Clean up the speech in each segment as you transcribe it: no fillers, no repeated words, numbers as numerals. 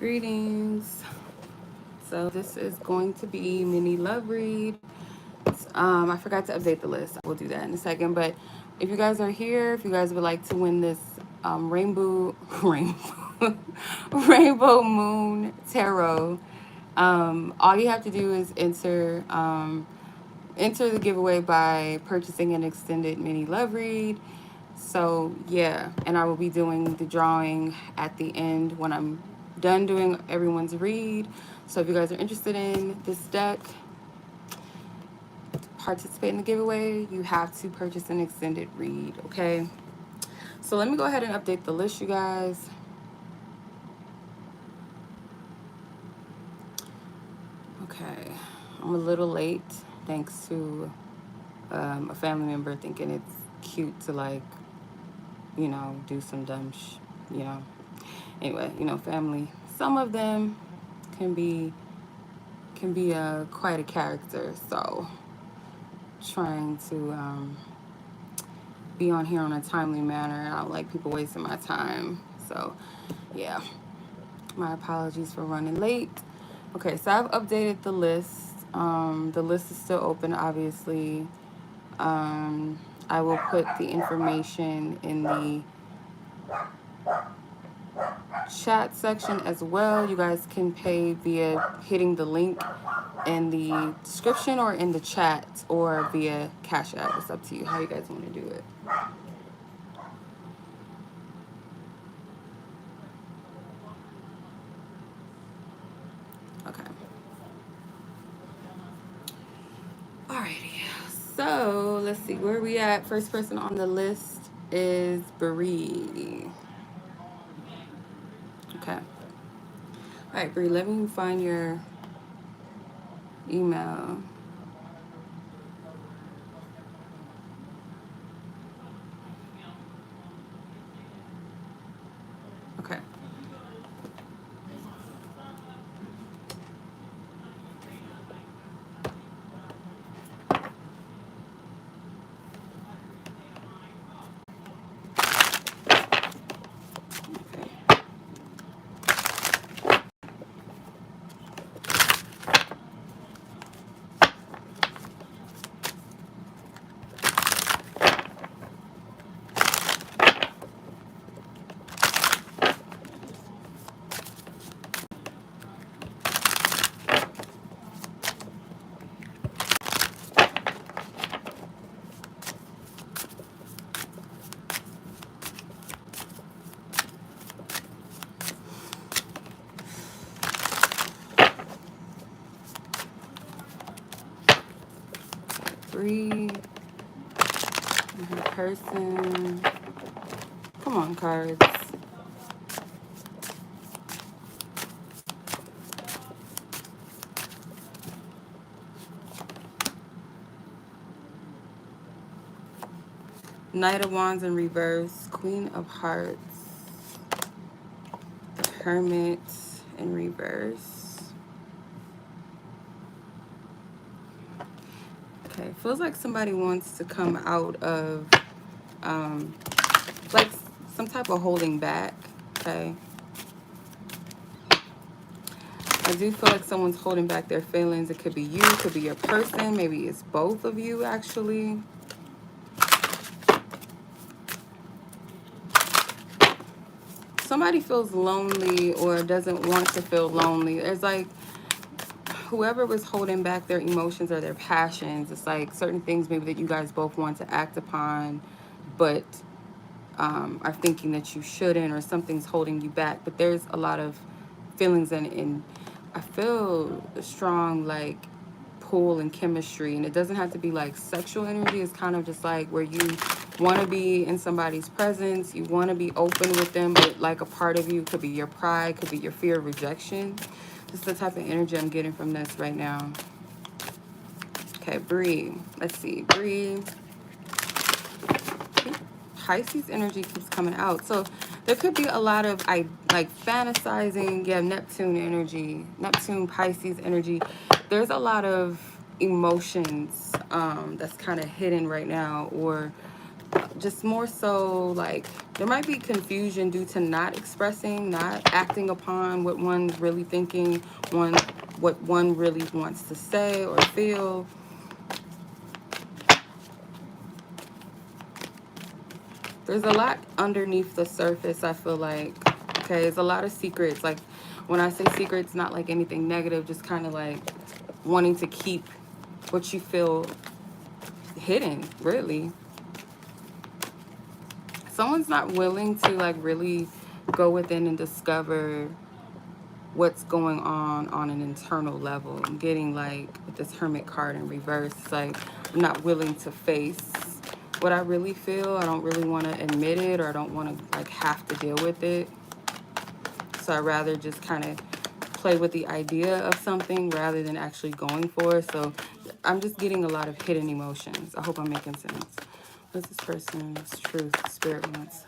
Greetings. So this is going to be mini love read. I forgot to update the list. I will do that in a second. But if you guys are here, if you guys would like to win this rainbow moon tarot, all you have to do is enter the giveaway by purchasing an extended mini love read. So yeah, and I will be doing the drawing at the end when I'm done doing everyone's read. So if you guys are interested in this deck, participate in the giveaway, you have to purchase an extended read, okay? So let me go ahead and update the list, you guys. Okay, I'm a little late thanks to a family member thinking it's cute to, like, you know, do some dumb you know. Anyway, you know, family, some of them can be quite a character, so trying to be on here on a timely manner. I don't like people wasting my time, so yeah, my apologies for running late. Okay, so I've updated the list. The list is still open, obviously. I will put the information in the chat section as well. You guys can pay via hitting the link in the description or in the chat or via Cash App. It's up to you how you guys want to do it. Okay. Alrighty. So let's see where we at. First person on the list is Bree. Okay. All right, Bree, let me find your email. Okay. Bree and her person. Come on, cards. Knight of Wands in reverse, Queen of Hearts, the Hermit in reverse. Okay, feels like somebody wants to come out of like some type of holding back. Okay, I do feel like someone's holding back their feelings. It could be you, it could be your person, maybe it's both of you actually. Somebody feels lonely or doesn't want to feel lonely. There's like whoever was holding back their emotions or their passions. It's like certain things maybe that you guys both want to act upon, but are thinking that you shouldn't, or something's holding you back. But there's a lot of feelings and I feel a strong like pull and chemistry, and it doesn't have to be like sexual energy. It's kind of just like where you want to be in somebody's presence, you want to be open with them, but like a part of you could be your pride, could be your fear of rejection. This is the type of energy I'm getting from this right now. Okay, Bree. Let's see, Bree. Pisces energy keeps coming out, so there could be a lot of like fantasizing. Yeah, Neptune energy, Neptune, Pisces energy. There's a lot of emotions that's kind of hidden right now, or just more so like there might be confusion due to not expressing, not acting upon what one's really thinking, what one really wants to say or feel. There's a lot underneath the surface, I feel like. Okay, there's a lot of secrets. Like when I say secrets, not like anything negative, just kind of like wanting to keep what you feel hidden, really. Someone's not willing to like really go within and discover what's going on an internal level. I'm getting like with this Hermit card in reverse, it's like I'm not willing to face what I really feel. I don't really want to admit it, or I don't want to like have to deal with it. So I'd rather just kind of play with the idea of something rather than actually going for it. So I'm just getting a lot of hidden emotions. I hope I'm making sense. What's this person's truth, spirit wants?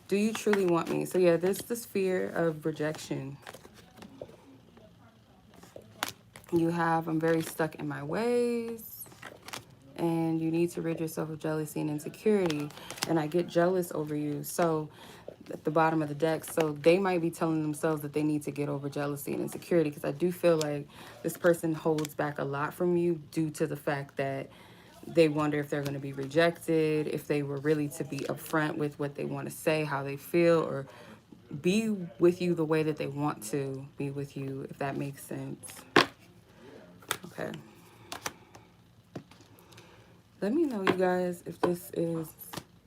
Do you truly want me? So yeah, there's this fear of rejection. You have, I'm very stuck in my ways, and you need to rid yourself of jealousy and insecurity, and I get jealous over you. So at the bottom of the deck, so they might be telling themselves that they need to get over jealousy and insecurity, because I do feel like this person holds back a lot from you due to the fact that they wonder if they're going to be rejected, if they were really to be upfront with what they want to say, how they feel, or be with you the way that they want to be with you, if that makes sense. Okay. Let me know, you guys, if this is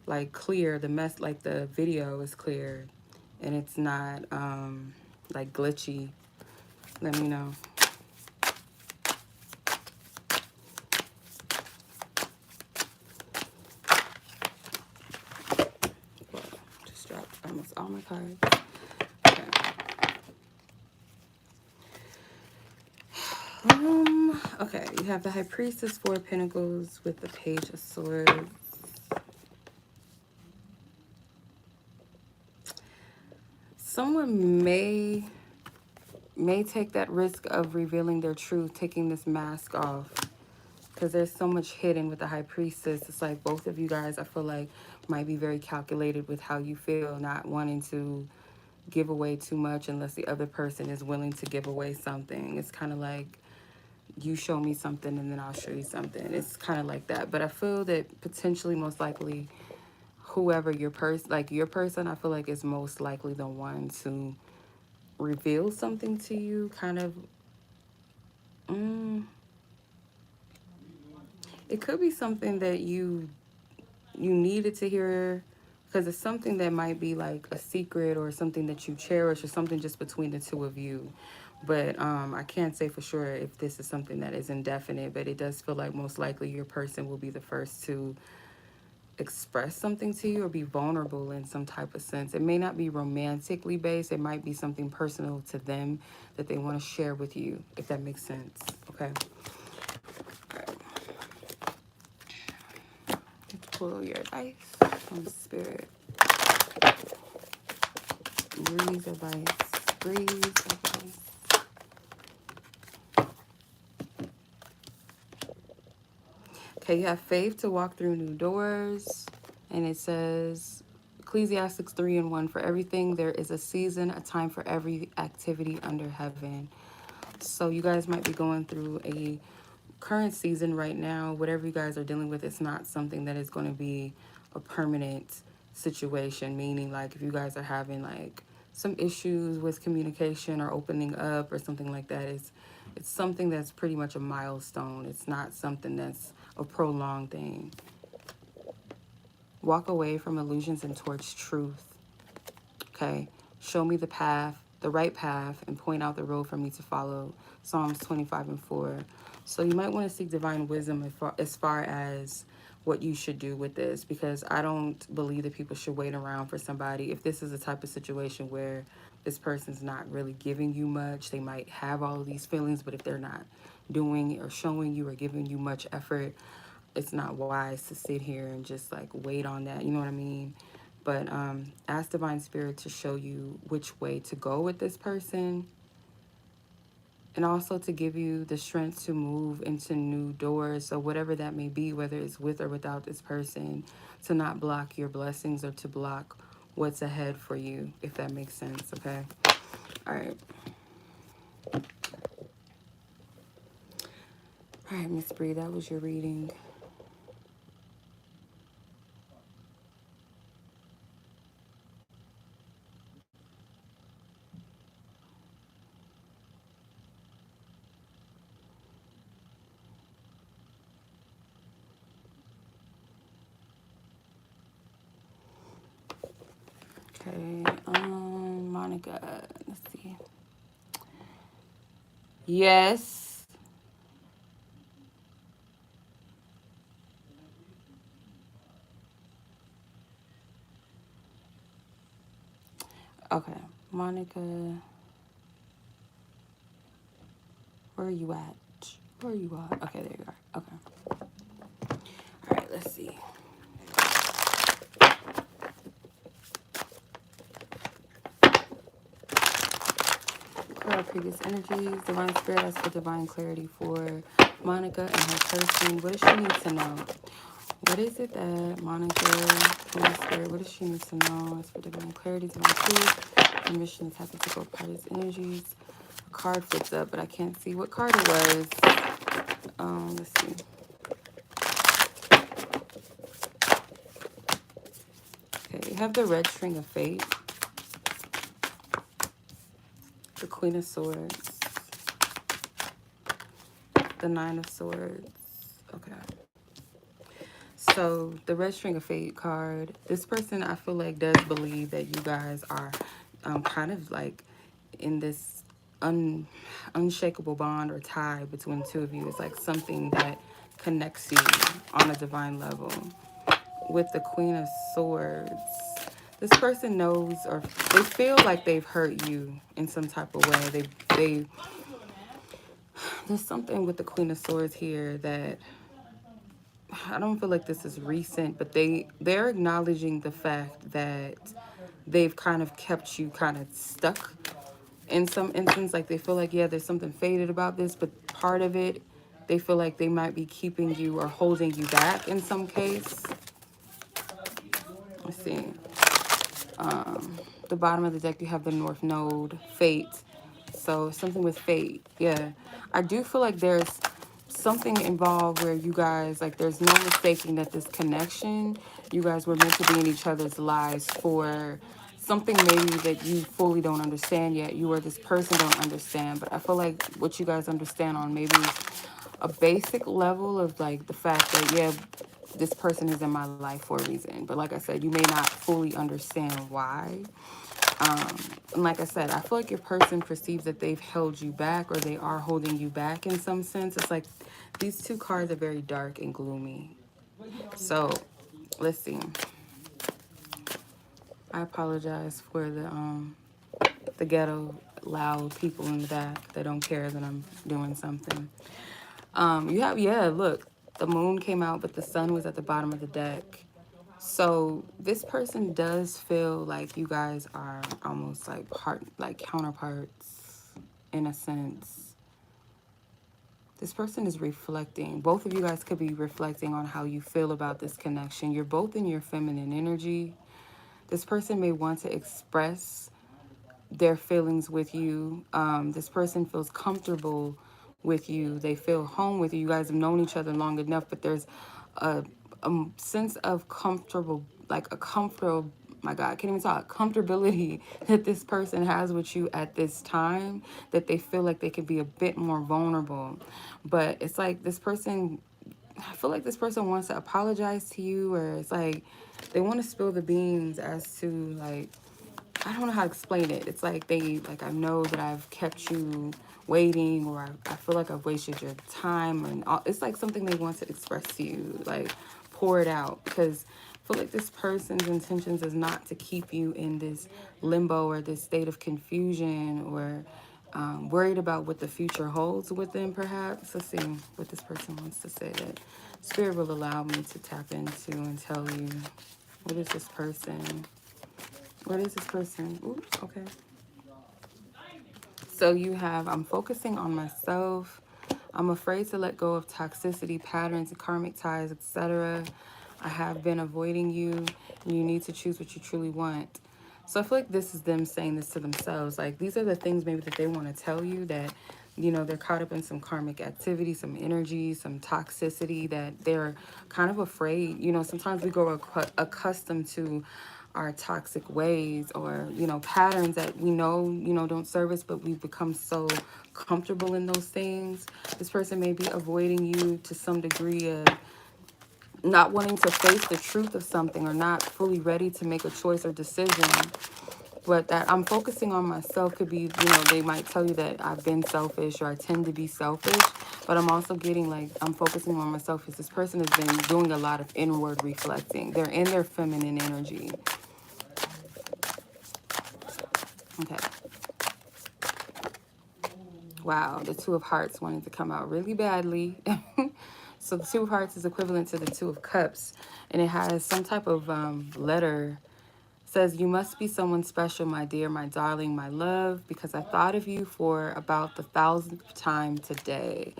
like clear, like the video is clear and it's not like glitchy. Let me know. Well, just dropped almost all my cards. Okay. Okay, you have the High Priestess, Four of Pentacles with the Page of Swords. Someone may take that risk of revealing their truth, taking this mask off, because there's so much hidden with the High Priestess. It's like both of you guys, I feel like, might be very calculated with how you feel, not wanting to give away too much unless the other person is willing to give away something. It's kind of like you show me something and then I'll show you something. It's kind of like that. But I feel that potentially, most likely, whoever your person, I feel like is most likely the one to reveal something to you. Kind of, it could be something that you needed to hear, because it's something that might be like a secret or something that you cherish or something just between the two of you. But I can't say for sure if this is something that is indefinite, but it does feel like most likely your person will be the first to express something to you or be vulnerable in some type of sense. It may not be romantically based. It might be something personal to them that they want to share with you, if that makes sense. Okay. All right. Pull your advice from Spirit. Breeze advice. Breeze advice. Okay, you have faith to walk through new doors. And it says, Ecclesiastes 3:1, for everything there is a season, a time for every activity under heaven. So you guys might be going through a current season right now. Whatever you guys are dealing with, it's not something that is going to be a permanent situation. Meaning, like, if you guys are having like some issues with communication or opening up or something like that, it's something that's pretty much a milestone. It's not something that's a prolonged thing. Walk away from illusions and towards truth. Okay. Show me the path, the right path, and point out the road for me to follow. Psalms 25:4. So you might want to seek divine wisdom as far as what you should do with this, because I don't believe that people should wait around for somebody. If this is a type of situation where this person's not really giving you much, they might have all of these feelings, but if they're not doing or showing you or giving you much effort, it's not wise to sit here and just like wait on that. You know what I mean? But ask Divine Spirit to show you which way to go with this person. and also to give you the strength to move into new doors. So whatever that may be, whether it's with or without this person, to not block your blessings or to block what's ahead for you, if that makes sense. Okay. All right. All right, Miss Bree, that was your reading. Okay, Monica, let's see. Yes. Okay, Monica, where are you at? Where are you at? Okay, there you are. Okay. All right, let's see. Clear our previous energies. Divine Spirit asks for divine clarity for Monica and her person. What does she need to know? What is it that Monica, Holy Spirit, what does she need to know? As for divine clarity, divine truth, permission is happy to go part of his energies. A card flips up, but I can't see what card it was. Let's see. Okay, you have the red string of fate, the Queen of Swords, the Nine of Swords. Okay. So the red string of fate card, this person I feel like does believe that you guys are kind of like in this unshakable bond or tie between the two of you. It's like something that connects you on a divine level. With the Queen of Swords, this person knows or they feel like they've hurt you in some type of way. They there's something with the Queen of Swords here that I don't feel like this is recent, but they're acknowledging the fact that they've kind of kept you kind of stuck in some instance. Like they feel like, yeah, there's something faded about this, but part of it, they feel like they might be keeping you or holding you back in some case. Let's see. The bottom of the deck, you have the North Node, Fate. So something with fate. Yeah. I do feel like there's something involved where you guys, like there's no mistaking that this connection, you guys were meant to be in each other's lives for something maybe that you fully don't understand yet. You or this person don't understand. But I feel like what you guys understand on maybe a basic level of like the fact that, yeah, this person is in my life for a reason. But like I said, you may not fully understand why. And like I said, I feel like your person perceives that they've held you back or they are holding you back in some sense. It's like these two cards are very dark and gloomy. So let's see. I apologize for the ghetto loud people in the back that don't care that I'm doing something. You have, yeah, look, the moon came out, but the sun was at the bottom of the deck. So this person does feel like you guys are almost like counterparts in a sense. This person is reflecting. Both of you guys could be reflecting on how you feel about this connection. You're both in your feminine energy. This person may want to express their feelings with you. This person feels comfortable with you. They feel home with you. You guys have known each other long enough, but there's a, a sense of comfortable, like a comfortable, my God, I can't even talk, comfortability that this person has with you at this time, that they feel like they could be a bit more vulnerable. But it's like this person, I feel like this person wants to apologize to you, or it's like they want to spill the beans as to like, I don't know how to explain it. It's like I know that I've kept you waiting, or I feel like I've wasted your time, and it's like something they want to express to you, like pour it out, because I feel like this person's intentions is not to keep you in this limbo or this state of confusion, or worried about what the future holds with them, perhaps. Let's see what this person wants to say that Spirit will allow me to tap into and tell you. What is this person? What is this person? Oops, okay. So you have, I'm focusing on myself. I'm afraid to let go of toxicity, patterns, karmic ties, etc. I have been avoiding you, and you need to choose what you truly want. So I feel like this is them saying this to themselves. Like, these are the things maybe that they want to tell you, that, you know, they're caught up in some karmic activity, some energy, some toxicity, that they're kind of afraid. You know, sometimes we grow accustomed to our toxic ways, or, you know, patterns that we know, you know, don't serve us, but we've become so comfortable in those things. This person may be avoiding you to some degree of not wanting to face the truth of something, or not fully ready to make a choice or decision. But that I'm focusing on myself could be, you know, they might tell you that I've been selfish, or I tend to be selfish. But I'm also getting, like, I'm focusing on myself because this person has been doing a lot of inward reflecting. They're in their feminine energy. Okay. Wow, the Two of Hearts wanted to come out really badly. So the Two of Hearts is equivalent to the Two of Cups, and it has some type of letter. It says, you must be someone special, my dear, my darling, my love, because I thought of you for about the 1,000th time today.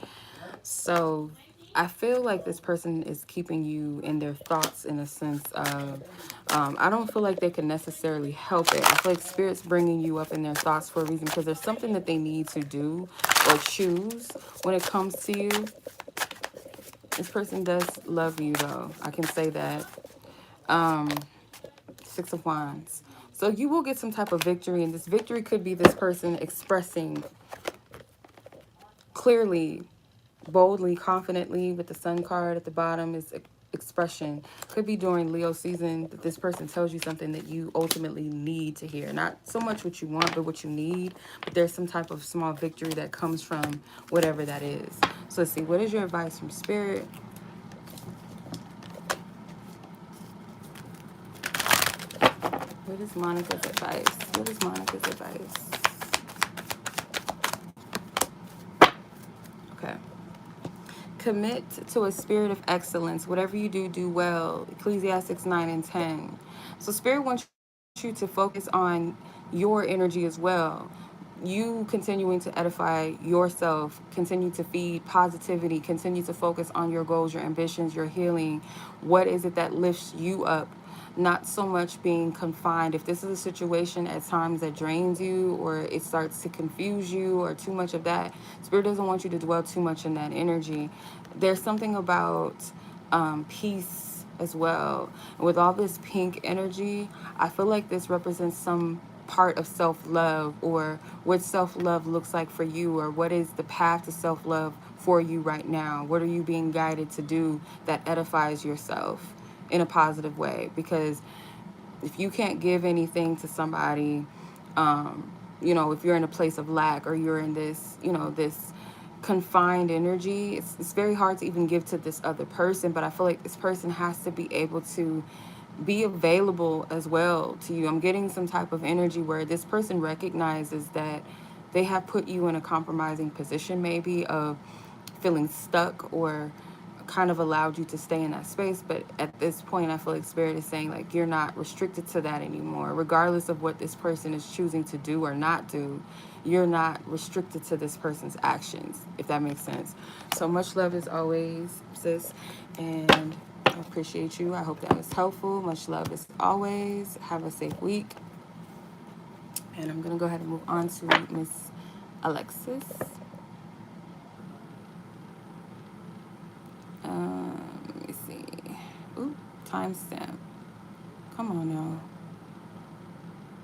So I feel like this person is keeping you in their thoughts, in a sense of, I don't feel like they can necessarily help it. I feel like Spirit's bringing you up in their thoughts for a reason, because there's something that they need to do or choose when it comes to you. This person does love you, though. I can say that. Six of Wands. So you will get some type of victory, and this victory could be this person expressing clearly, boldly, confidently, with the Sun card at the bottom is expression. Could be during Leo season that this person tells you something that you ultimately need to hear. Not so much what you want, but what you need. But there's some type of small victory that comes from whatever that is. So let's see, what is your advice from Spirit? What is Monica's advice? What is Monica's advice? Okay. Commit to a spirit of excellence. Whatever you do, do well. Ecclesiastes 9 and 10. So Spirit wants you to focus on your energy as well. You continuing to edify yourself, continue to feed positivity, continue to focus on your goals, your ambitions, your healing. What is it that lifts you up? Not so much being confined. If this is a situation at times that drains you, or it starts to confuse you, or too much of that, Spirit doesn't want you to dwell too much in that energy. There's something about peace as well. And with all this pink energy, I feel like this represents some part of self-love, or what self-love looks like for you, or what is the path to self-love for you right now. What are you being guided to do that edifies yourself in a positive way? Because if you can't give anything to somebody, you know, if you're in a place of lack, or you're in this, you know, this confined energy, it's very hard to even give to this other person. But I feel like this person has to be able to be available as well to you. I'm getting some type of energy where this person recognizes that they have put you in a compromising position, maybe of feeling stuck, or kind of allowed you to stay in that space. But at this point, I feel like Spirit is saying, like, you're not restricted to that anymore. Regardless of what this person is choosing to do or not do, you're not restricted to this person's actions, if that makes sense. So much love as always, sis, and I appreciate you. I hope that was helpful. Much love as always. Have a safe week. And I'm going to go ahead and move on to Miss Alexis. Let me see. Ooh, timestamp. Come on now.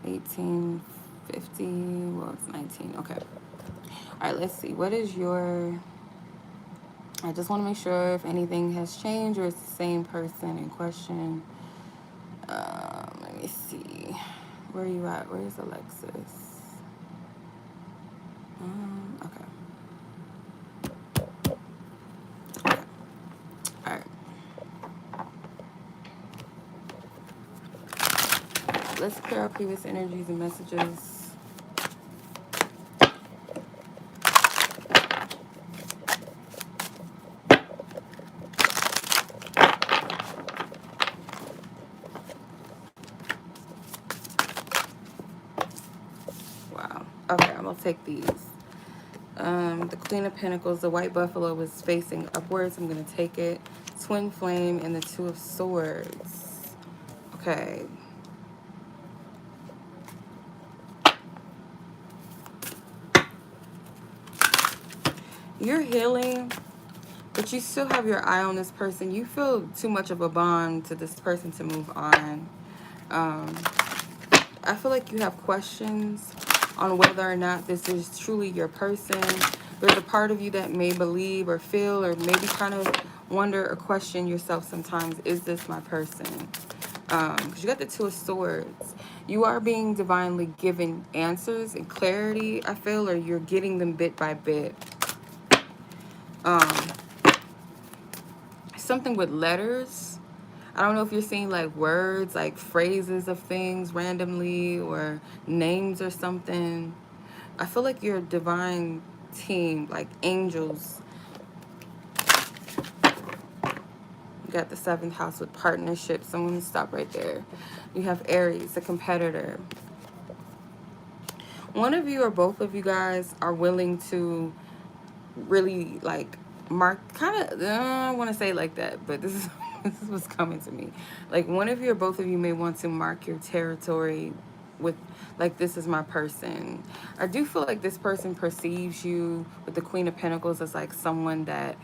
1850. Well, it's 19. Okay. All right, let's see. What is your... I just want to make sure if anything has changed, or it's the same person in question. Let me see. Where are you at? Where's Alexis? Okay. All right. Let's clear our previous energies and messages. take these. The Queen of Pentacles, the White Buffalo was facing upwards. I'm going to take it. Twin Flame and the Two of Swords. Okay. You're healing, but you still have your eye on this person. You feel too much of a bond to this person to move on. I feel like you have questions on whether or not this is truly your person. There's a part of you that may believe or feel or maybe kind of wonder or question yourself sometimes, is this my person? Because you got the Two of Swords. You are being divinely given answers and clarity, I feel, or you're getting them bit by bit. Something with letters. I don't know if you're seeing like words, like phrases of things randomly or names or something. I feel like you're a divine team, like angels. You got the 7th house with partnerships. I'm going to stop right there. You have Aries, a competitor. One of you or both of you guys are willing to really like mark, kind of, I don't want to say it like that, but this is this is what's coming to me. Like one of you or both of you may want to mark your territory with like, this is my person. I do feel like this person perceives you with the Queen of Pentacles as like someone that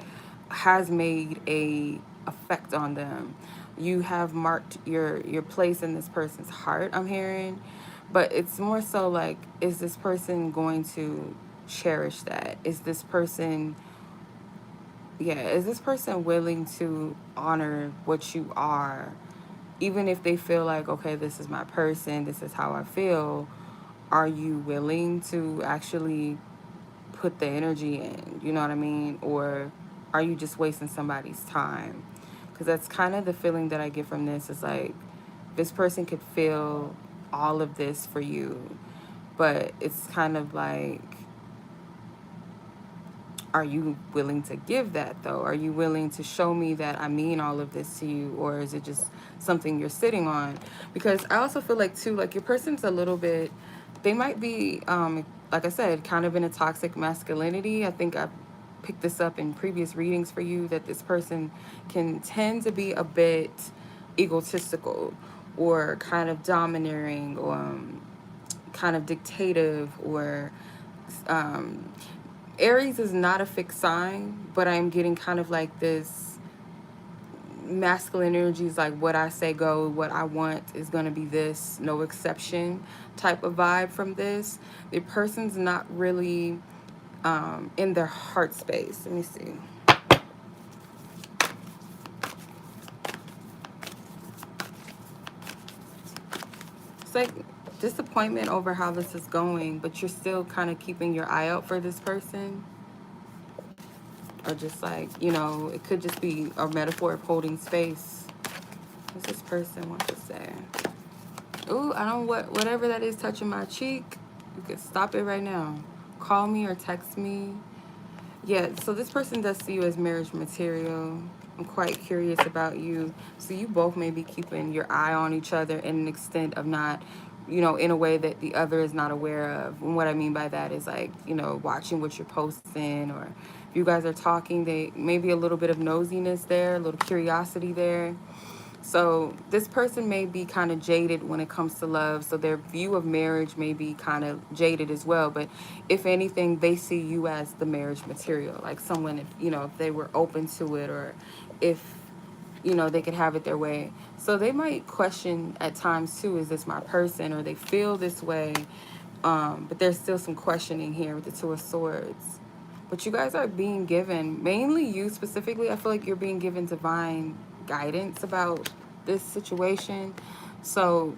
has made a effect on them. You have marked your place in this person's heart, I'm hearing, but it's more so like, is this person going to cherish that? Is this person is this person willing to honor what you are, even if they feel like, okay, this is my person, this is how I feel? Are you willing to actually put the energy in, you know what I mean? Or are you just wasting somebody's time? Because that's kind of the feeling that I get from this, is like, this person could feel all of this for you, but it's kind of like, are you willing to give that though? Are you willing to show me that I mean all of this to you? Or is it just something you're sitting on? Because I also feel like too, like your person's a little bit, they might be, like I said, kind of in a toxic masculinity. I think I've picked this up in previous readings for you, that this person can tend to be a bit egotistical or kind of domineering or kind of dictative or Aries is not a fixed sign, but I'm getting kind of like this masculine energies, like what I say go, what I want is going to be this, no exception type of vibe from this. The person's not really in their heart space. Let me see. It's like disappointment over how this is going, but you're still kind of keeping your eye out for this person. Or just like, you know, it could just be a metaphor of holding space. What's this person want to say? Ooh, I don't, whatever that is touching my cheek, you can stop it right now. Call me or text me. Yeah, so this person does see you as marriage material. I'm quite curious about you. So you both may be keeping your eye on each other in an extent of not, you know, in a way that the other is not aware of. And what I mean by that is like, you know, watching what you're posting, or if you guys are talking, they maybe a little bit of nosiness there, a little curiosity there. So this person may be kind of jaded when it comes to love. So their view of marriage may be kind of jaded as well. But if anything, they see you as the marriage material, like someone, if, you know, if they were open to it, or if, you know, they could have it their way. So they might question at times too, is this my person? Or they feel this way. But there's still some questioning here with the Two of Swords. But you guys are being given, mainly you specifically, I feel like you're being given divine guidance about this situation. So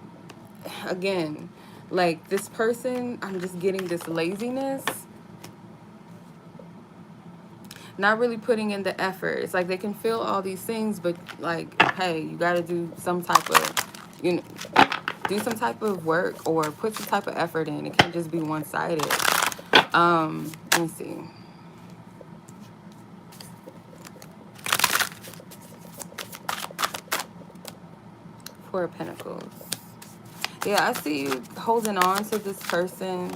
again, like this person, I'm just getting this laziness, not really putting in the effort. It's like they can feel all these things, but like, hey, you got to do some type of, you know, do some type of work or put some type of effort in. It can't just be one-sided. Let me see. Four of Pentacles. Yeah, I see you holding on to this person.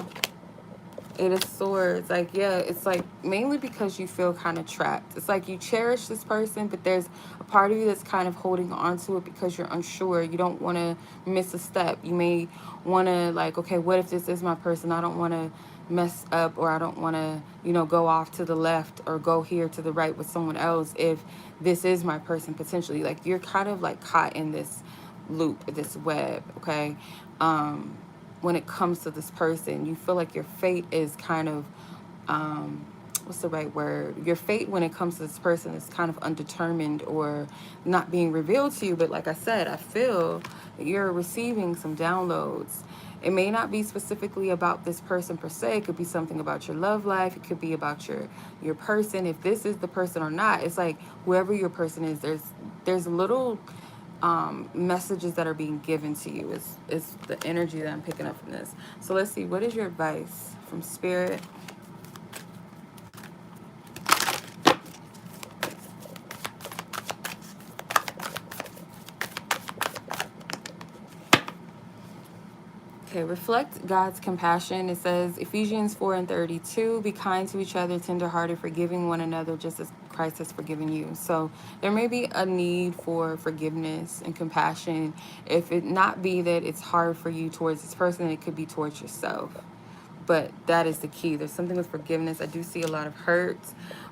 Eight of Swords, like, yeah, it's like mainly because you feel kind of trapped. It's like you cherish this person, but there's a part of you that's kind of holding on to it because you're unsure. You don't want to miss a step. You may want to, like, okay, what if this is my person? I don't want to mess up, or I don't want to, go off to the left or go here to the right with someone else if this is my person potentially. Like, you're kind of like caught in this loop, this web, okay? When it comes to this person, you feel like your fate is kind of, what's the right word? Your fate when it comes to this person is kind of undetermined or not being revealed to you. But like I said, I feel that you're receiving some downloads. It may not be specifically about this person per se. It could be something about your love life. It could be about your person. If this is the person or not, it's like whoever your person is, there's little messages that are being given to you is the energy that I'm picking up from this. So let's see, what is your advice from Spirit? Okay, reflect God's compassion. It says, Ephesians 4:32, be kind to each other, tenderhearted, forgiving one another, just as Christ has forgiven you. So there may be a need for forgiveness and compassion. If it not be that it's hard for you towards this person, it could be towards yourself. But that is the key. There's something with forgiveness. I do see a lot of hurt,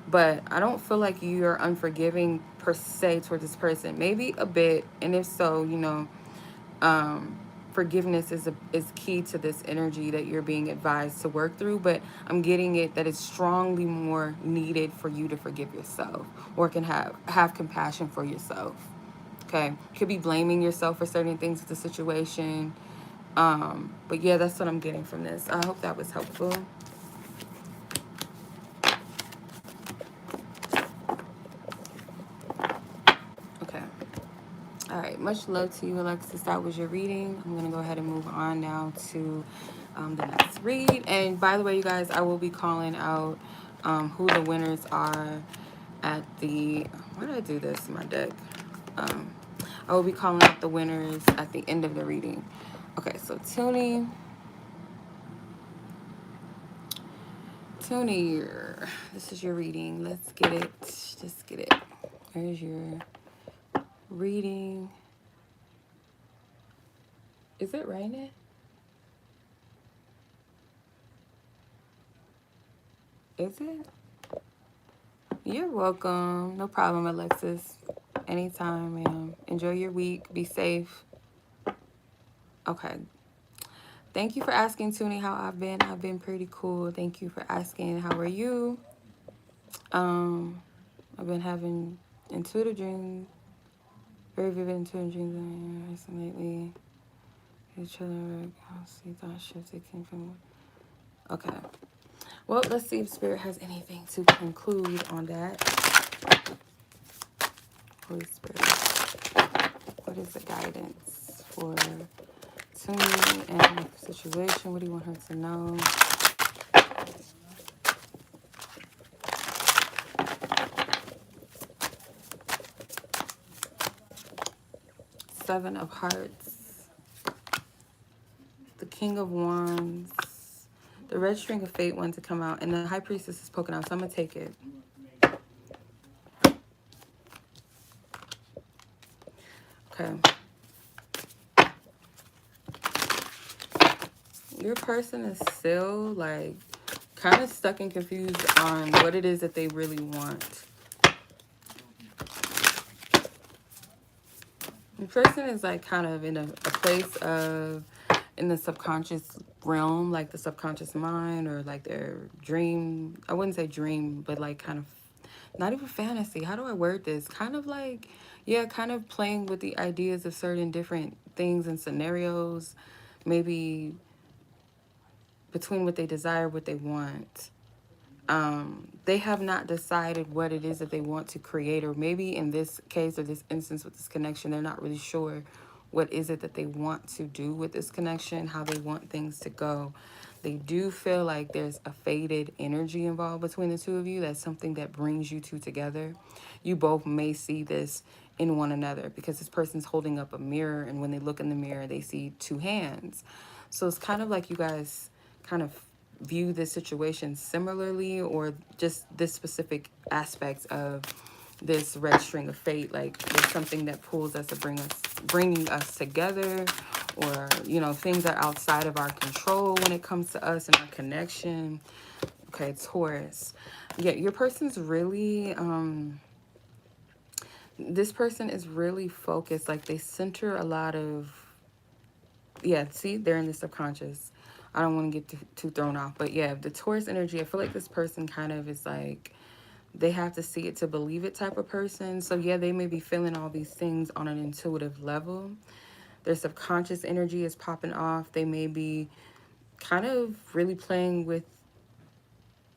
but I don't feel like you're unforgiving per se towards this person. Maybe a bit, and if so, forgiveness is key to this energy that you're being advised to work through. But I'm getting it that it's strongly more needed for you to forgive yourself, or can have compassion for yourself. Okay, could be blaming yourself for certain things with the situation. But yeah, that's what I'm getting from this. I hope that was helpful. Okay. All right. Much love to you, Alexis. That was your reading. I'm going to go ahead and move on now to the next read. And by the way, you guys, I will be calling out who the winners are at the... Why did I do this in my deck? I will be calling out the winners at the end of the reading. Okay, so Tuni, this is your reading. Let's get it. Just get it. There's your reading. Is it raining? Is it? You're welcome. No problem, Alexis. Anytime, ma'am. Enjoy your week. Be safe. Okay. Thank you for asking, Tuni, how I've been. I've been pretty cool. Thank you for asking. How are you? I've been having intuitive dreams, very vivid intuitive dreams recently lately. Each other, see thought shifted came from. Okay. Well, let's see if Spirit has anything to conclude on that. Holy Spirit, what is the guidance for Tuni and the situation? What do you want her to know? Seven of Hearts, the King of Wands, the Red String of Fate wanted to come out, and the High Priestess is poking out, so I'm going to take it. Okay. Your person is still, like, kind of stuck and confused on what it is that they really want. Your person is, like, kind of in a place of, in the subconscious realm, like the subconscious mind, or like their dream. I wouldn't say dream, but like kind of, not even fantasy. How do I word this? Kind of like, yeah, kind of playing with the ideas of certain different things and scenarios, maybe between what they desire, what they want. They have not decided what it is that they want to create, or maybe in this case or this instance with this connection, they're not really sure what is it that they want to do with this connection, how they want things to go. They do feel like there's a faded energy involved between the two of you. That's something that brings you two together. You both may see this in one another because this person's holding up a mirror, and when they look in the mirror, they see two hands. So it's kind of like you guys kind of view this situation similarly, or just this specific aspect of this red string of fate. Like there's something that pulls us to bringing us together, or things are outside of our control when it comes to us and our connection. Okay, Taurus. Yeah, your person's really this person is really focused. Like they center a lot of, yeah, see, they're in the subconscious. I don't want to get too thrown off, but yeah, the Taurus energy, I feel like this person kind of is like, they have to see it to believe it type of person. So yeah, they may be feeling all these things on an intuitive level. Their subconscious energy is popping off. They may be kind of really playing with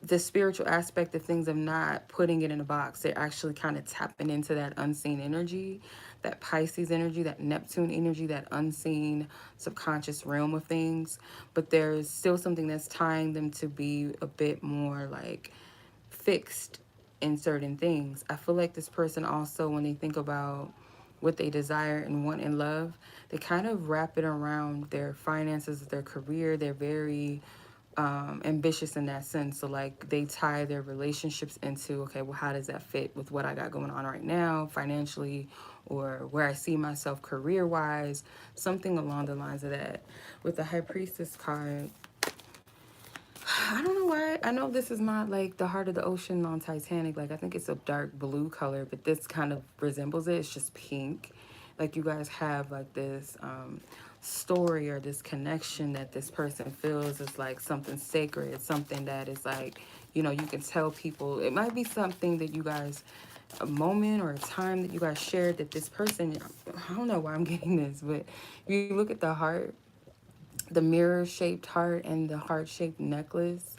the spiritual aspect of things, of not putting it in a box. They're actually kind of tapping into that unseen energy, that Pisces energy, that Neptune energy, that unseen subconscious realm of things. But there's still something that's tying them to be a bit more like fixed in certain things. I feel like this person also, when they think about what they desire and want in love, they kind of wrap it around their finances, their career. They're very ambitious in that sense. So like they tie their relationships into, okay, well, how does that fit with what I got going on right now financially, or where I see myself career wise, something along the lines of that. With the High Priestess card, I don't know why. I know this is not like the heart of the ocean on Titanic. Like I think it's a dark blue color, but this kind of resembles it. It's just pink. Like you guys have like this story or this connection that this person feels is like something sacred, something that is like, you can tell people. It might be something that you guys, a moment or a time that you guys shared, that this person, I don't know why I'm getting this, but if you look at the heart, the mirror-shaped heart and the heart-shaped necklace,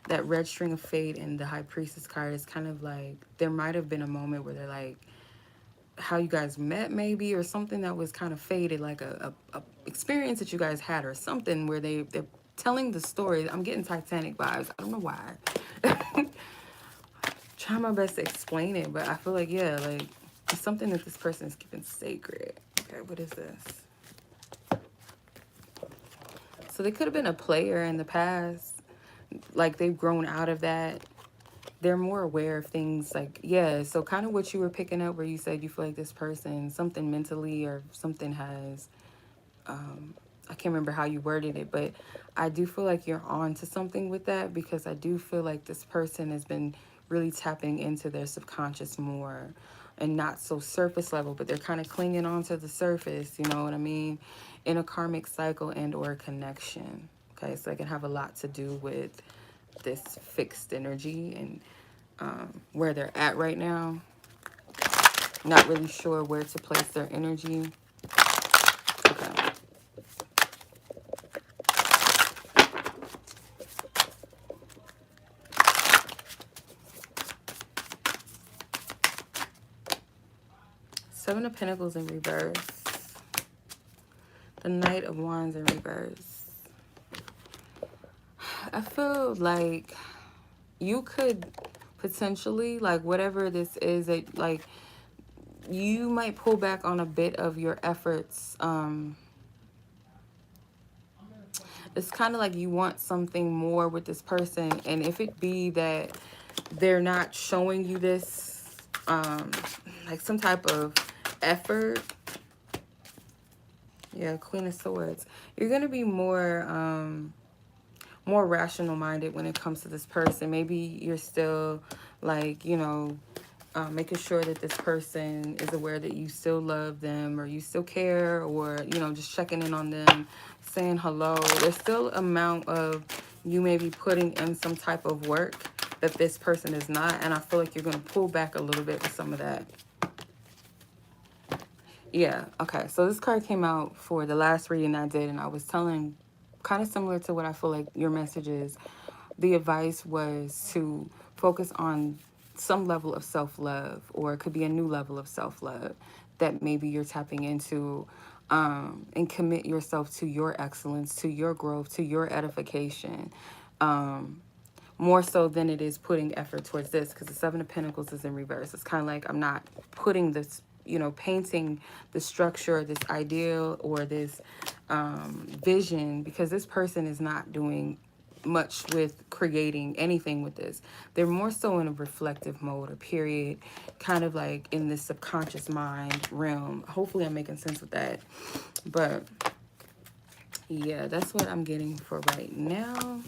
that red string of fate and the High Priestess card is kind of like, there might have been a moment where they're like, how you guys met maybe, or something that was kind of faded, like a experience that you guys had or something where they're telling the story. I'm getting Titanic vibes. I don't know why. Trying my best to explain it, but I feel like, yeah, like it's something that this person is keeping sacred. Okay, what is this? So they could have been a player in the past. Like they've grown out of that. They're more aware of things, like, yeah. So kind of what you were picking up where you said you feel like this person, something mentally or something has, I can't remember how you worded it, but I do feel like you're on to something with that, because I do feel like this person has been really tapping into their subconscious more, and not so surface level, but they're kind of clinging on to the surface, you know what I mean, in a karmic cycle and or connection. Okay, so it can have a lot to do with this fixed energy and where they're at right now. Not really sure where to place their energy. Okay. Seven of Pentacles in reverse. The Knight of Wands in reverse. I feel like you could potentially, like whatever this is, that like you might pull back on a bit of your efforts. It's kind of like you want something more with this person, and if it be that they're not showing you this, like some type of effort. Yeah, Queen of Swords. You're gonna be more rational minded when it comes to this person. Maybe you're still like, making sure that this person is aware that you still love them, or you still care, or, just checking in on them, saying hello. There's still amount of you may be putting in some type of work that this person is not. And I feel like you're going to pull back a little bit with some of that. Yeah, okay. So this card came out for the last reading I did, and I was telling, kind of similar to what I feel like your message is. The advice was to focus on some level of self-love, or it could be a new level of self-love that maybe you're tapping into, and commit yourself to your excellence, to your growth, to your edification, more so than it is putting effort towards this, because the Seven of Pentacles is in reverse. It's kind of like I'm not putting this, painting the structure, this ideal, or this vision, because this person is not doing much with creating anything with this. They're more so in a reflective mode or period, kind of like in this subconscious mind realm. Hopefully I'm making sense with that. But yeah, that's what I'm getting for right now.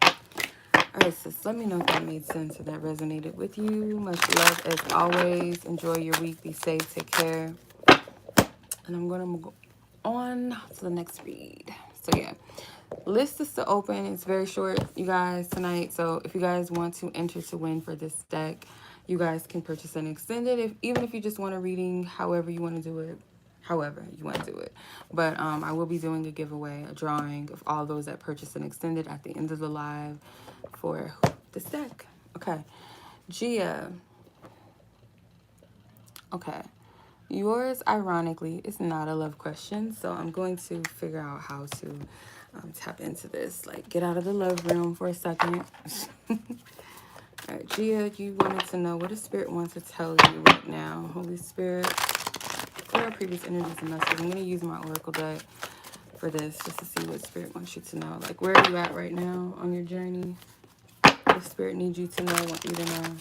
All right, sis, let me know if that made sense or that resonated with you. Much love as always. Enjoy your week. Be safe. Take care. And I'm going to go on to the next read. So yeah, list is still open. It's very short, you guys, tonight. So if you guys want to enter to win for this deck, you guys can purchase an extended. Even if you just want a reading, however you want to do it. However you want to do it. But I will be doing a giveaway, a drawing of all those that purchase an extended at the end of the live for this deck. Okay. Gia. Okay. Yours, ironically, is not a love question. So I'm going to figure out how to tap into this. Like, get out of the love room for a second. All right, Gia, you wanted to know what does Spirit wants to tell you right now. Holy Spirit, clear our previous energies and messages. I'm going to use my Oracle deck for this just to see what Spirit wants you to know. Like, where are you at right now on your journey? What Spirit needs you to know, want you to know.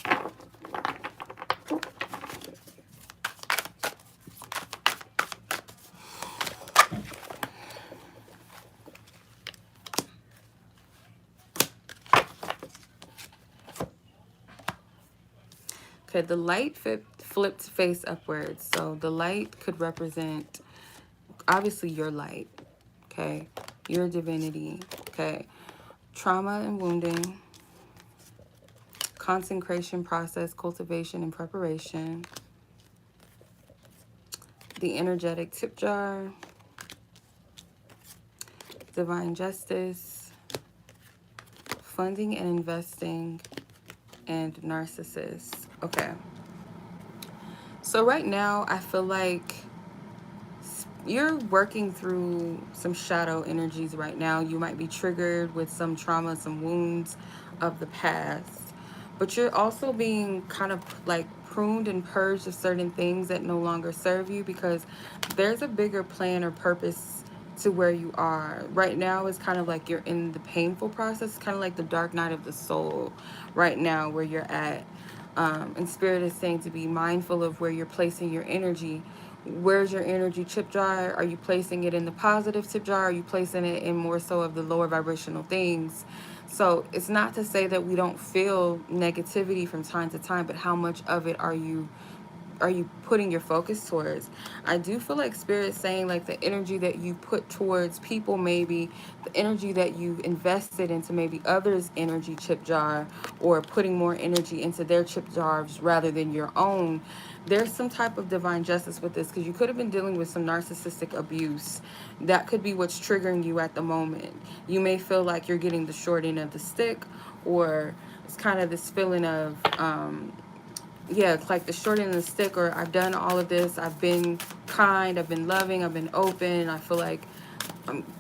Okay, the light flipped face upwards. So the light could represent, obviously, your light, okay? Your divinity, okay? Trauma and wounding, consecration process, cultivation, and preparation. The energetic tip jar, divine justice, funding and investing, and narcissists. Okay. So right now, I feel like you're working through some shadow energies right now. You might be triggered with some trauma, some wounds of the past. But you're also being kind of like pruned and purged of certain things that no longer serve you, because there's a bigger plan or purpose to where you are. Right now is kind of like you're in the painful process, kind of like the dark night of the soul right now where you're at. And Spirit is saying to be mindful of where you're placing your energy. Where's your energy tip jar? Are you placing it in the positive tip jar? Are you placing it in more so of the lower vibrational things? So it's not to say that we don't feel negativity from time to time, but how much of it are you putting your focus towards? I do feel like Spirit saying like the energy that you put towards people, maybe the energy that you invested into maybe others' energy chip jar, or putting more energy into their chip jars rather than your own. There's some type of divine justice with this, because you could have been dealing with some narcissistic abuse. That could be what's triggering you at the moment. You may feel like you're getting the short end of the stick, or it's kind of this feeling of yeah, it's like the short end of the stick, or I've done all of this, I've been kind, I've been loving, I've been open, I feel like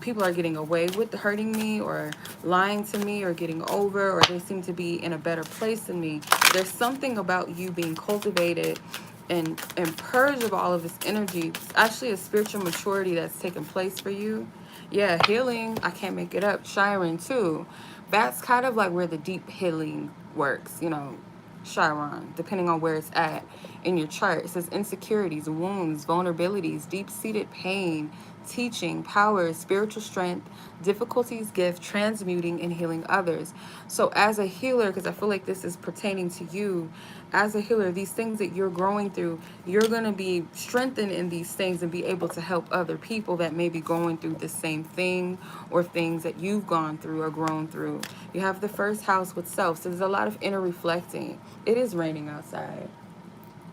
people are getting away with hurting me or lying to me or getting over, or they seem to be in a better place than me. There's something about you being cultivated and purged of all of this energy. It's actually a spiritual maturity that's taken place for you. Yeah, healing, I can't make it up. Chiron too. That's kind of like where the deep healing works, you know, Chiron, depending on where it's at in your chart. It says insecurities, wounds, vulnerabilities, deep-seated pain, teaching, power, spiritual strength, difficulties, gift, transmuting, and healing others. So as a healer, because I feel like this is pertaining to you, as a healer, these things that you're growing through, you're going to be strengthened in these things and be able to help other people that may be going through the same thing or things that you've gone through or grown through. You have the first house with self, so there's a lot of inner reflecting. It is raining outside.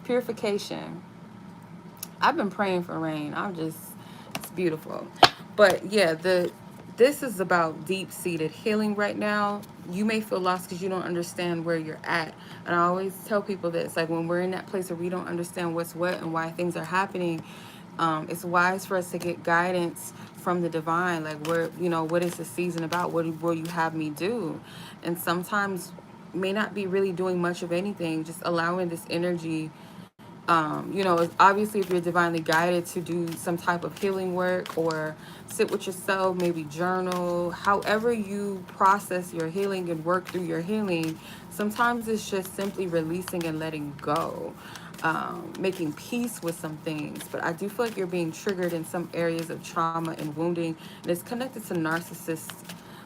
Purification. I've been praying for rain. It's beautiful. But yeah, this is about deep-seated healing right now. You may feel lost because you don't understand where you're at. And I always tell people this, like when we're in that place where we don't understand what's what and why things are happening, it's wise for us to get guidance from the divine. Like, where, you know, what is the season about? What will you have me do? And sometimes may not be really doing much of anything, just allowing this energy You know, obviously if you're divinely guided to do some type of healing work or sit with yourself, maybe journal, however you process your healing and work through your healing, sometimes it's just simply releasing and letting go, making peace with some things. But I do feel like you're being triggered in some areas of trauma and wounding, and it's connected to narcissists,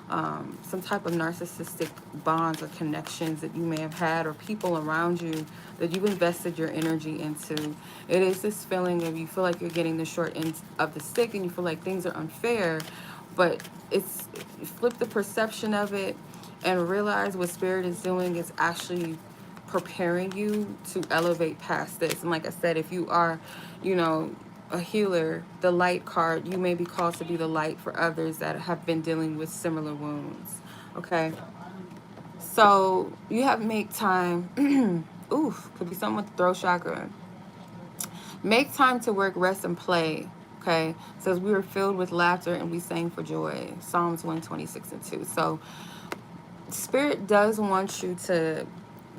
some type of narcissistic bonds or connections that you may have had, or people around you that you've invested your energy into. It is this feeling of, you feel like you're getting the short end of the stick and you feel like things are unfair, but it's, flip the perception of it and realize what spirit is doing is actually preparing you to elevate past this. And like I said, if you are, you know, a healer, the light card, you may be called to be the light for others that have been dealing with similar wounds. Okay, so you have make time. Oof, could be someone with the throat chakra. Make time to work, rest, and play. Okay, it says we were filled with laughter and we sang for joy. Psalms 126:2. So spirit does want you to,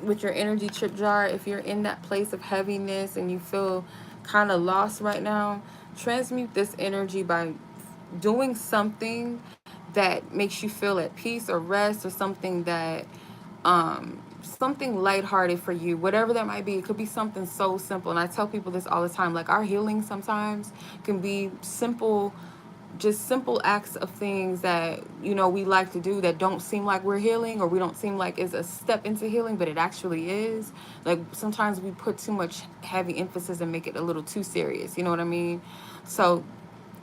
with your energy trip jar, if you're in that place of heaviness and you feel kind of lost right now, transmute this energy by doing something that makes you feel at peace or rest, or something that something lighthearted for you, whatever that might be. It could be something so simple, and I tell people this all the time, like our healing sometimes can be simple, just simple acts of things that, you know, we like to do that don't seem like we're healing, or we don't seem like it's a step into healing, but it actually is. Like sometimes we put too much heavy emphasis and make it a little too serious, you know what I mean? So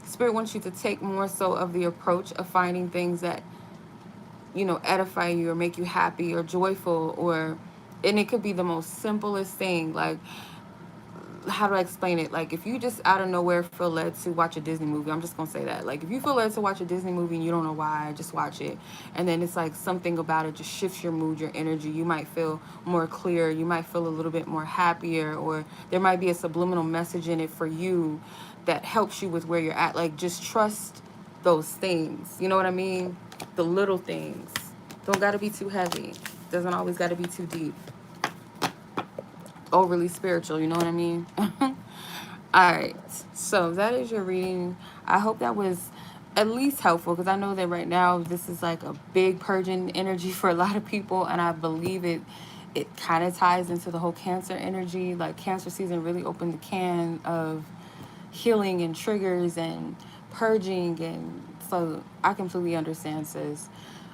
spirit wants you to take more so of the approach of finding things that, you know, edify you or make you happy or joyful, or, and it could be the most simplest thing. Like, how do I explain it? Like, if you just out of nowhere feel led to watch a Disney movie, I'm just gonna say that. Like, if you feel led to watch a Disney movie and you don't know why, just watch it. And then it's like something about it just shifts your mood, your energy. You might feel more clear. You might feel a little bit more happier, or there might be a subliminal message in it for you that helps you with where you're at. Like, just trust those things. You know what I mean? The little things. Don't gotta be too heavy. Doesn't always gotta be too deep. Overly spiritual, you know what I mean? Alright, so that is your reading. I hope that was at least helpful, because I know that right now this is like a big purging energy for a lot of people, and I believe it kind of ties into the whole Cancer energy. Like, Cancer season really opened the can of healing and triggers and purging, and so I completely understand, sis.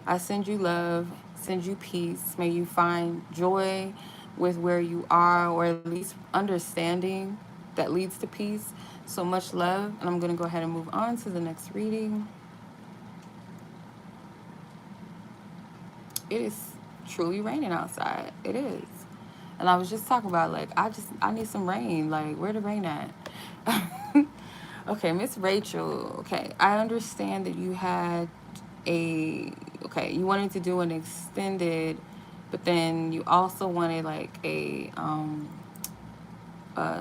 I send you love, send you peace. May you find joy with where you are, or at least understanding that leads to peace. So much love, and I'm going to go ahead and move on to the next reading. It is truly raining outside. It is. And I was just talking about, like, I need some rain. Like, where the rain at? Okay, Miss Rachel. Okay, I understand that you had you wanted to do an extended, but then you also wanted like a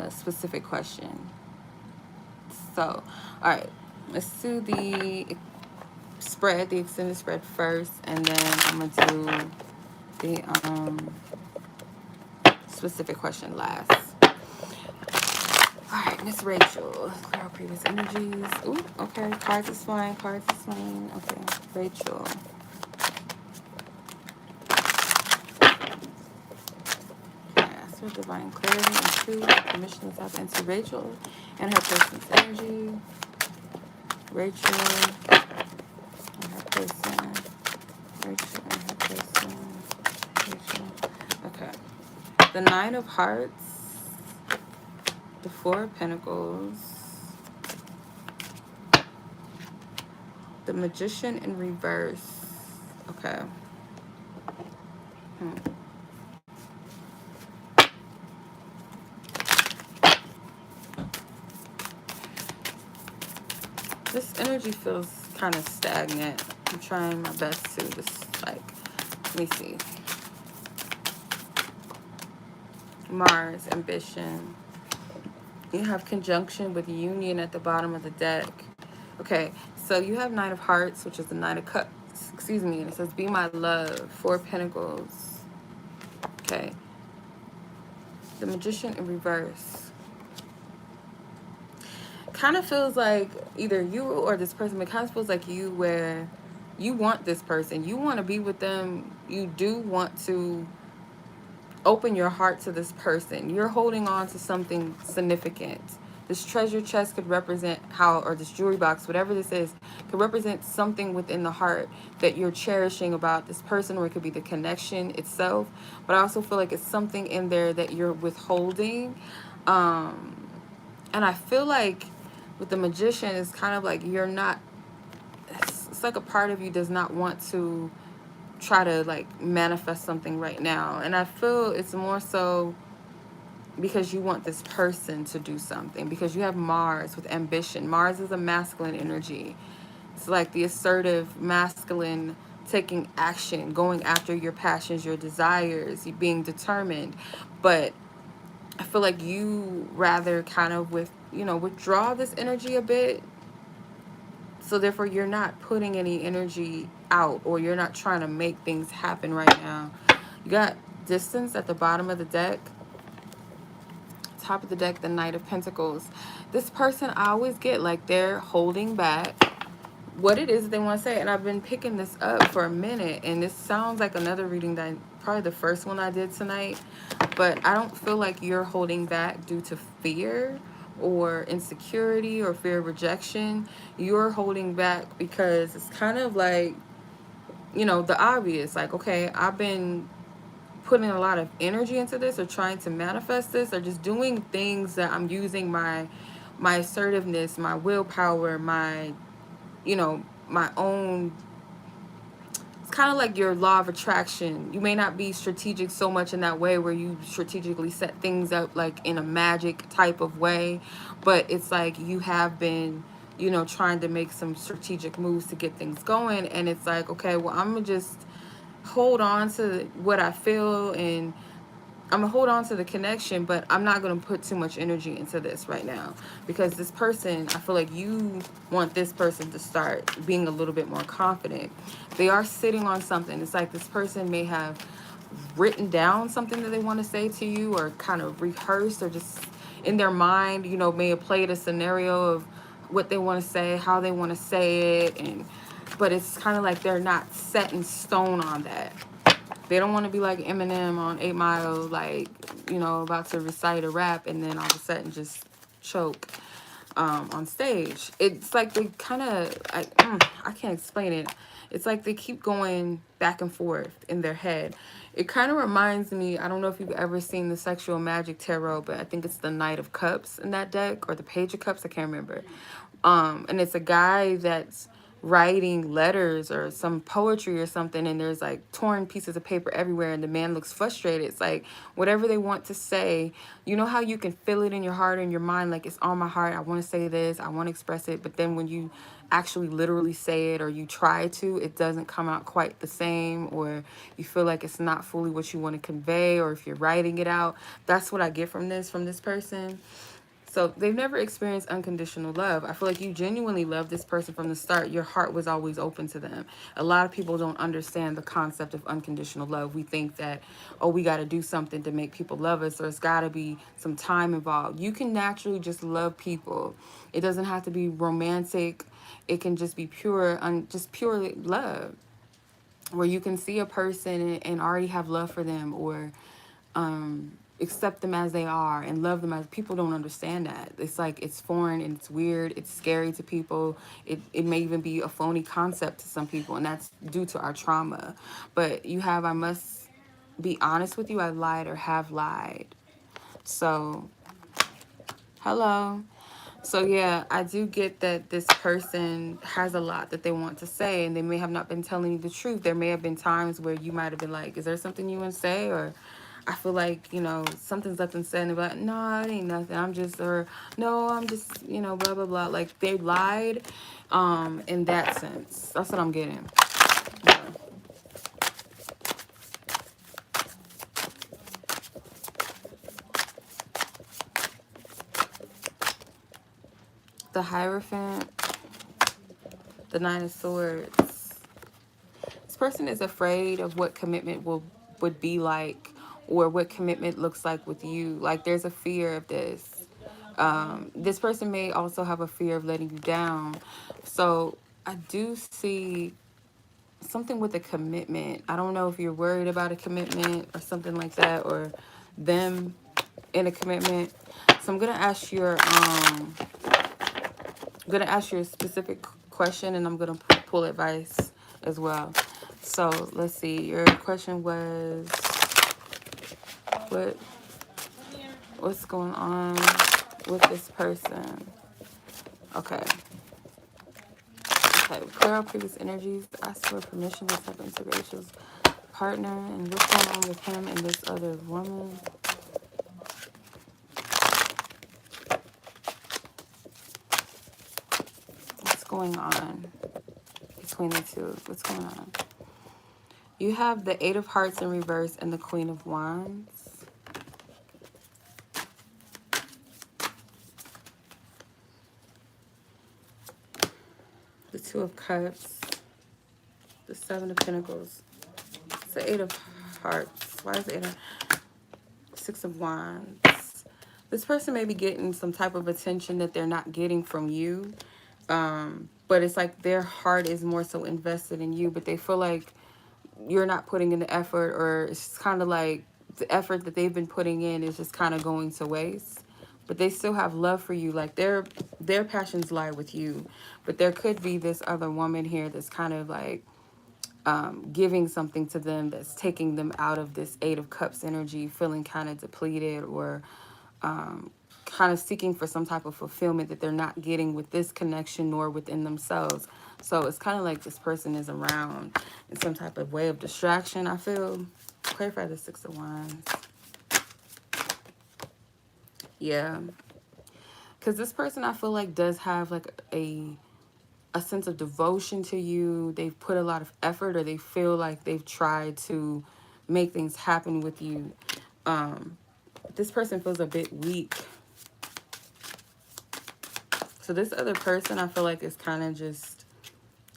specific question. So, all right, let's do the extended spread first, and then I'm gonna do the specific question last. All right, Miss Rachel, clear out previous energies. Ooh, okay, cards is fine, Okay, Rachel. Ask for divine clarity and truth. Permission to tap into Rachel and her person's energy. Rachel and her person. Rachel and her person. Rachel. Okay. The Nine of Hearts. The Four of Pentacles. The Magician in reverse. Okay. This energy feels kind of stagnant. I'm trying my best to just, like, let me see. Mars, ambition. You have conjunction with union at the bottom of the deck. Okay, so you have Nine of Hearts, which is the Nine of Cups. Excuse me, and it says, be my love. Four of Pentacles. Okay. The Magician in reverse. kind of feels like either you or this person, but kind of feels like you, where you want this person, you want to be with them, you do want to open your heart to this person. You're holding on to something significant. This treasure chest could represent how, or this jewelry box, whatever this is, could represent something within the heart that you're cherishing about this person, or it could be the connection itself. But I also feel like it's something in there that you're withholding. And I feel like with the magician, it's kind of like you're not, it's like a part of you does not want to try to like manifest something right now. And I feel it's more so because you want this person to do something, because you have Mars with ambition. Mars is a masculine energy. It's like the assertive masculine, taking action, going after your passions, your desires, you being determined. But I feel like you rather kind of withdraw this energy a bit. So therefore you're not putting any energy out, or you're not trying to make things happen right now. You got distance at the bottom of the deck. Top of the deck, the Knight of Pentacles. This person, I always get like they're holding back what it is that they want to say. And I've been picking this up for a minute, and this sounds like another reading that probably the first one I did tonight. But I don't feel like you're holding back due to fear or insecurity or fear of rejection. You're holding back because it's kind of like, the obvious. Like, okay, I've been putting a lot of energy into this, or trying to manifest this, or just doing things that I'm using my assertiveness, my willpower, my own. It's kind of like your law of attraction. You may not be strategic so much in that way, where you strategically set things up like in a magic type of way, but it's like you have been, trying to make some strategic moves to get things going. And it's like, okay, well, I'm gonna just hold on to what I feel, and I'm gonna hold on to the connection, but I'm not gonna put too much energy into this right now, because this person, I feel like you want this person to start being a little bit more confident. They are sitting on something. It's like this person may have written down something that they want to say to you, or kind of rehearsed, or just in their mind, may have played a scenario of what they want to say, how they want to say it, but it's kind of like they're not set in stone on that. They don't want to be like Eminem on 8 Mile, like, about to recite a rap and then all of a sudden just choke on stage. It's like they kind of, I can't explain it. It's like they keep going back and forth in their head. It kind of reminds me, I don't know if you've ever seen the Sexual Magic Tarot, but I think it's the Knight of Cups in that deck, or the Page of Cups, I can't remember. And it's a guy that's writing letters or some poetry or something, and there's like torn pieces of paper everywhere, and the man looks frustrated. It's like whatever they want to say, how you can feel it in your heart and your mind, like it's on my heart, I want to say this, I want to express it, but then when you actually literally say it, or you try to, it doesn't come out quite the same, or you feel like it's not fully what you want to convey, or if you're writing it out. That's what I get from this person. So they've never experienced unconditional love. I feel like you genuinely love this person from the start. Your heart was always open to them. A lot of people don't understand the concept of unconditional love. We think that, oh, we got to do something to make people love us, or it's got to be some time involved. You can naturally just love people. It doesn't have to be romantic. It can just be pure, just pure love, where you can see a person and already have love for them, or accept them as they are and love them as. People don't understand that. It's like it's foreign and it's weird. It's scary to people. It may even be a phony concept to some people, and that's due to our trauma. But I must be honest with you, I lied or have lied. So, hello. So yeah, I do get that this person has a lot that they want to say, and they may have not been telling you the truth. There may have been times where you might have been like, is there something you want to say? Or I feel like, something's left unsaid, and they're like, no, it ain't nothing. Or no, I'm just, blah, blah, blah. Like they lied in that sense. That's what I'm getting. Yeah. The Hierophant, the Nine of Swords. This person is afraid of what commitment would be like, or what commitment looks like with you. Like there's a fear of this. This person may also have a fear of letting you down. So I do see something with a commitment. I don't know if you're worried about a commitment or something like that, or them in a commitment. So I'm gonna ask you a specific question, and I'm gonna pull advice as well. So let's see. Your question was, what what's going on with this person? Okay. Okay. Clear out previous energies. Ask for permission to step into Rachel's partner, and what's going on with him and this other woman. What's going on between the two? What's going on? You have the Eight of Hearts in reverse and the Queen of Wands. The Two of Cups. The Seven of Pentacles. It's the Eight of Hearts. Why is the Eight of... Six of Wands. This person may be getting some type of attention that they're not getting from you. But it's like their heart is more so invested in you, but they feel like you're not putting in the effort, or it's kind of like the effort that they've been putting in is just kind of going to waste. But they still have love for you. Like their passions lie with you. But there could be this other woman here that's kind of like giving something to them that's taking them out of this Eight of Cups energy, feeling kind of depleted, or kind of seeking for some type of fulfillment that they're not getting with this connection nor within themselves. So it's kind of like this person is around in some type of way of distraction, I feel. Clarify the Six of Wands. Yeah. Because this person, I feel like, does have like a sense of devotion to you. They've put a lot of effort, or they feel like they've tried to make things happen with you. This person feels a bit weak. So this other person, I feel like, is kind of just,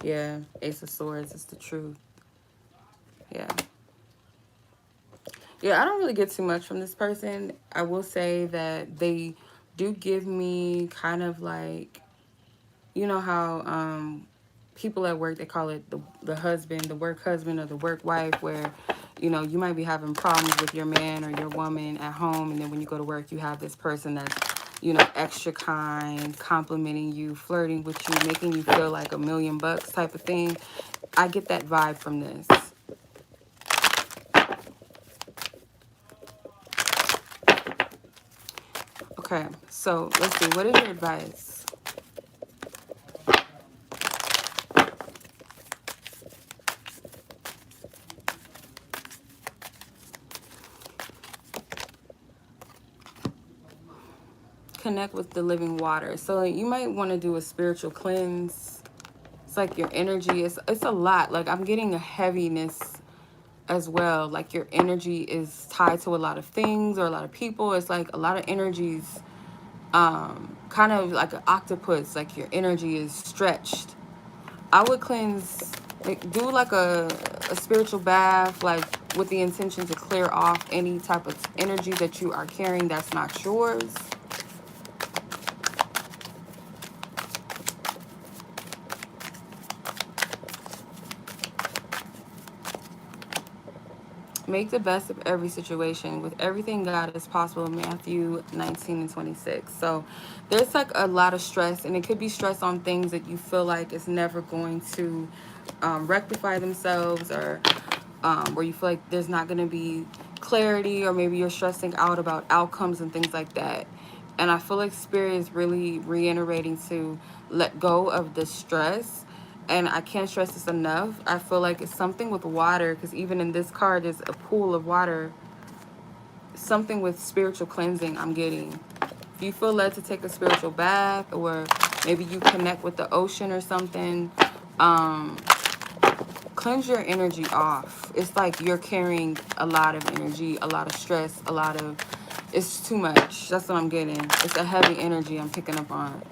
yeah, Ace of Swords is the truth. Yeah. Yeah, I don't really get too much from this person. I will say that they do give me kind of like, you know how people at work, they call it the husband, the work husband, or the work wife, where, you know, you might be having problems with your man or your woman at home, and then when you go to work, you have this person that's, you know, extra kind, complimenting you, flirting with you, making you feel like $1,000,000 type of thing. I get that vibe from this. Okay, so let's see. What is your advice? Connect with the living water. So you might want to do a spiritual cleanse. It's like your energy, it's a lot. Like I'm getting a heaviness as well. Like your energy is tied to a lot of things or a lot of people. It's like a lot of energies, kind of like an octopus. Like your energy is stretched. I would cleanse, like, do like a spiritual bath, like with the intention to clear off any type of energy that you are carrying that's not yours. Make the best of every situation. With everything, God is possible. Matthew 19:26. So there's like a lot of stress, and it could be stress on things that you feel like it's never going to rectify themselves, or where you feel like there's not going to be clarity, or maybe you're stressing out about outcomes and things like that. And I feel like Spirit is really reiterating to let go of the stress. And I can't stress this enough. I feel like it's something with water, because even in this card, there's a pool of water. Something with spiritual cleansing I'm getting. If you feel led to take a spiritual bath, or maybe you connect with the ocean or something, cleanse your energy off. It's like you're carrying a lot of energy, a lot of stress, a lot of... It's too much. That's what I'm getting. It's a heavy energy I'm picking up on.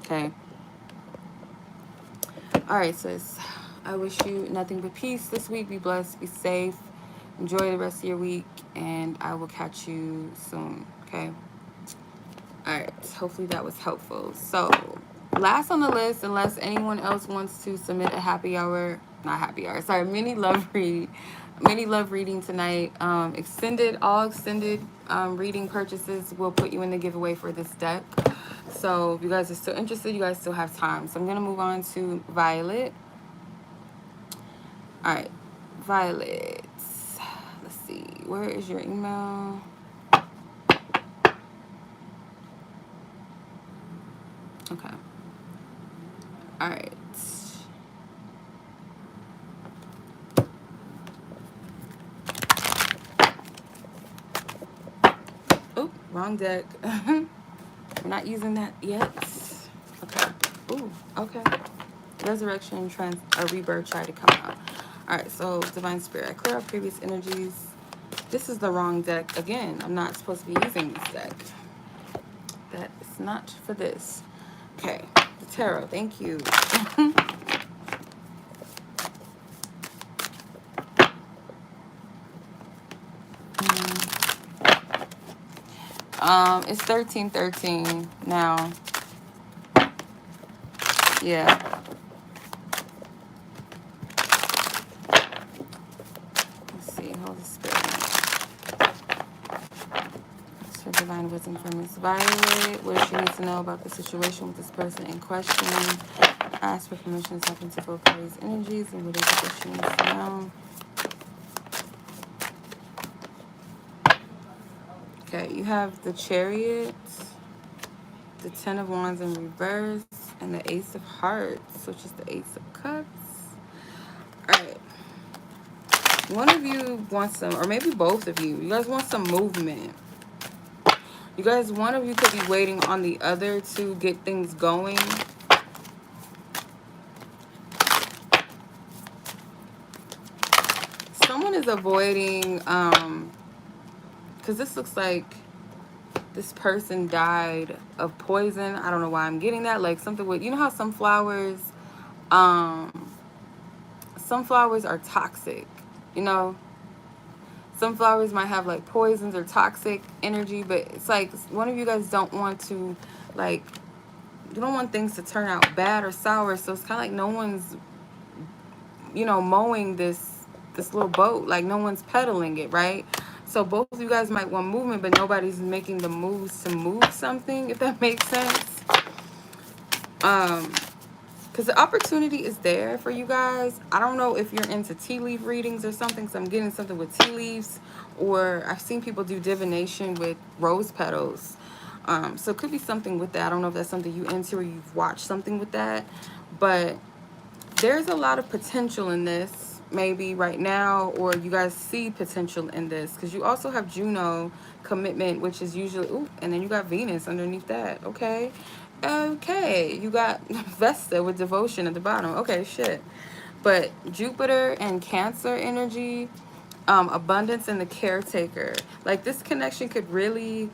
Okay. All right, sis. I wish you nothing but peace this week. Be blessed. Be safe. Enjoy the rest of your week. And I will catch you soon. Okay? All right, hopefully that was helpful. So, last on the list, unless anyone else wants to submit a happy hour, not happy hour, sorry, mini love reading tonight. All extended reading purchases will put you in the giveaway for this deck. So, if you guys are still interested, you guys still have time. So, I'm going to move on to Violet. All right, Violet. Let's see, where is your email? Okay. All right. Oh, wrong deck. We're not using that yet. Okay. Ooh, okay. Resurrection, rebirth tried to come out. All right, so Divine Spirit, I clear out previous energies. This is the wrong deck. Again, I'm not supposed to be using this deck. That is not for this. Okay, the tarot, thank you. It's 1313 now. Yeah. Let's see, Holy Spirit. For divine wisdom from Miss Violet. What does she need to know about the situation with this person in question? Ask for permission to tap into both parties' energies, and what is it that she needs to know? Okay, you have the Chariot, the Ten of Wands in reverse, and the Ace of Hearts, which is the Ace of Cups. Alright. One of you wants some, or maybe both of you guys want some movement. You guys, one of you could be waiting on the other to get things going. Someone is avoiding, because this looks like this person died of poison. I don't know why I'm getting that. Like something with, you know how sunflowers are toxic, you know? Some flowers might have like poisons or toxic energy, but it's like one of you guys don't want to, like, you don't want things to turn out bad or sour. So it's kind of like no one's, you know, mowing this little boat. Like no one's pedaling it, right? So both of you guys might want movement, but nobody's making the moves to move something, if that makes sense. Because the opportunity is there for you guys. I don't know if you're into tea leaf readings or something, because I'm getting something with tea leaves, or I've seen people do divination with rose petals. So it could be something with that. I don't know if that's something you into or you've watched something with that, but there's a lot of potential in this, maybe right now, or you guys see potential in this, because you also have Juno, commitment, which is usually, ooh, and then you got Venus underneath that. Okay. Okay, you got Vesta with devotion at the bottom. Okay, shit. But Jupiter and Cancer energy, abundance and the caretaker. Like this connection could really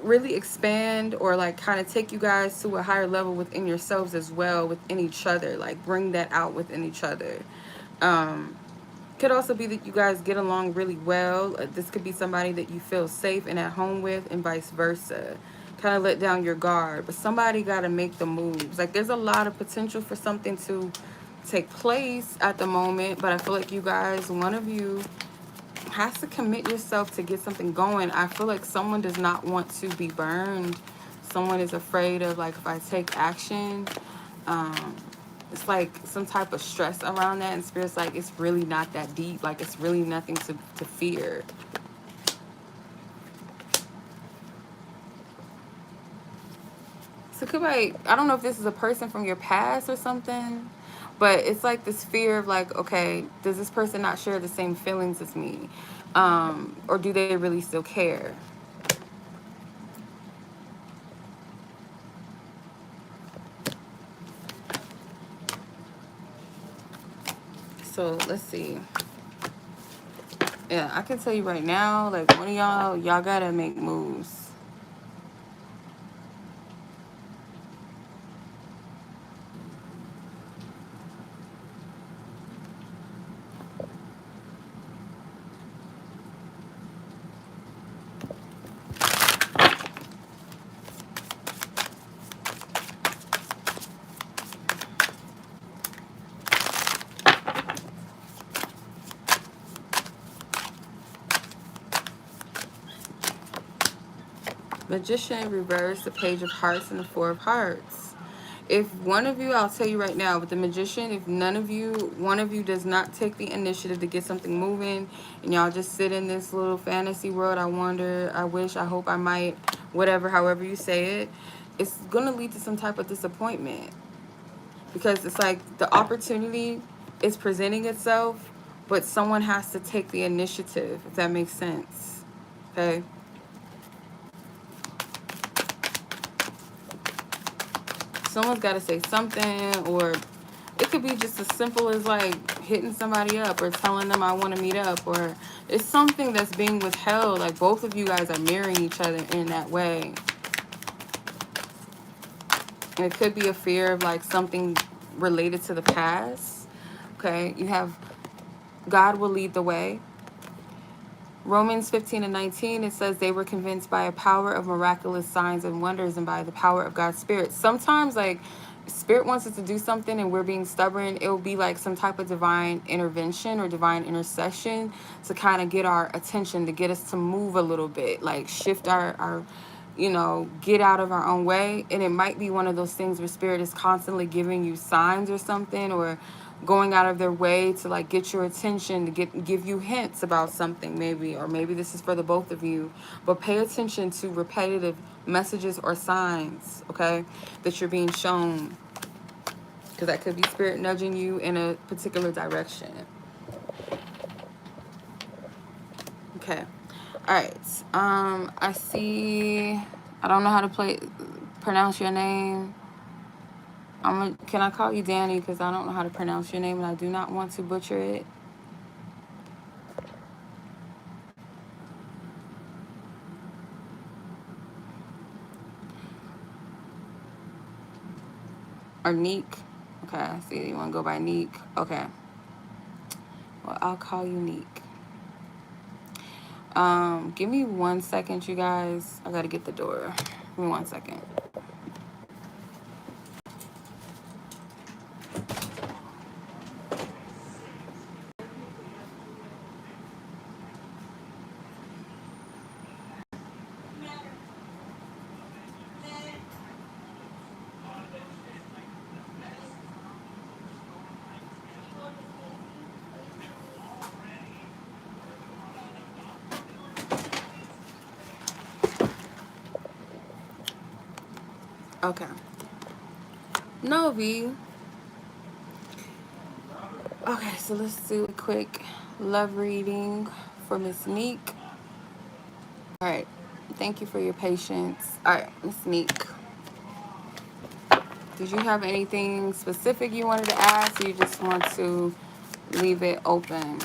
expand, or like kind of take you guys to a higher level within yourselves as well, within each other. Like bring that out within each other. Could also be that you guys get along really well. This could be somebody that you feel safe and at home with, and vice versa. Kind of let down your guard, but somebody got to make the moves. Like there's a lot of potential for something to take place at the moment, but I feel like you guys, one of you has to commit yourself to get something going. I feel like someone does not want to be burned. Someone is afraid of, like, if I take action, it's like some type of stress around that, and Spirit's like, it's really not that deep. Like, it's really nothing to fear. So could I don't know if this is a person from your past or something, but it's like this fear of like, okay, does this person not share the same feelings as me? Or do they really still care? So let's see. Yeah, I can tell you right now, like one of y'all gotta make moves. Magician reverse, the Page of Hearts, and the Four of Hearts. If one of you, I'll tell you right now, with the Magician, if one of you does not take the initiative to get something moving, and y'all just sit in this little fantasy world, I wonder, I wish, I hope, I might, whatever, however you say it, it's going to lead to some type of disappointment. Because it's like the opportunity is presenting itself, but someone has to take the initiative, if that makes sense. Okay? Someone's got to say something, or it could be just as simple as like hitting somebody up or telling them I want to meet up, or it's something that's being withheld. Like both of you guys are mirroring each other in that way. And it could be a fear of like something related to the past. Okay, you have God will lead the way. Romans 15:19, it says they were convinced by a power of miraculous signs and wonders and by the power of God's Spirit. Sometimes, like, Spirit wants us to do something and we're being stubborn. It will be like some type of divine intervention or divine intercession to kind of get our attention, to get us to move a little bit, like shift our get out of our own way. And it might be one of those things where Spirit is constantly giving you signs or something, or going out of their way to like get your attention, to give you hints about something, maybe, or maybe this is for the both of you. But pay attention to repetitive messages or signs, okay, that you're being shown, because that could be Spirit nudging you in a particular direction. Okay. All right. I see, I don't know how to pronounce your name. Can I call you Danny, because I don't know how to pronounce your name and I do not want to butcher it. Or Neek. Okay, I see you want to go by Neek. Okay. Well, I'll call you Neek. Give me 1 second, you guys. I gotta get the door. Give me 1 second. Okay. Novi. Okay, so let's do a quick love reading for Miss Neek. All right. Thank you for your patience. All right, Miss Neek. Did you have anything specific you wanted to ask, or you just want to leave it open?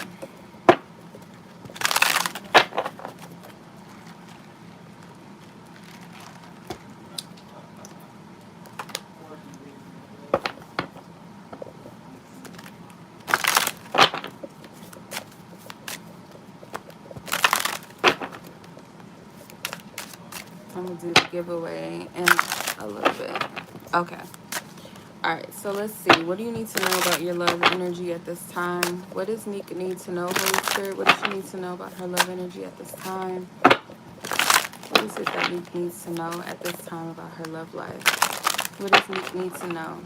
I'm gonna do the giveaway in a little bit. Okay. All right, so let's see. What do you need to know about your love energy at this time? What does Neek need to know, Holy Spirit? What does she need to know about her love energy at this time? What is it that Neek needs to know at this time about her love life? What does Neek need to know?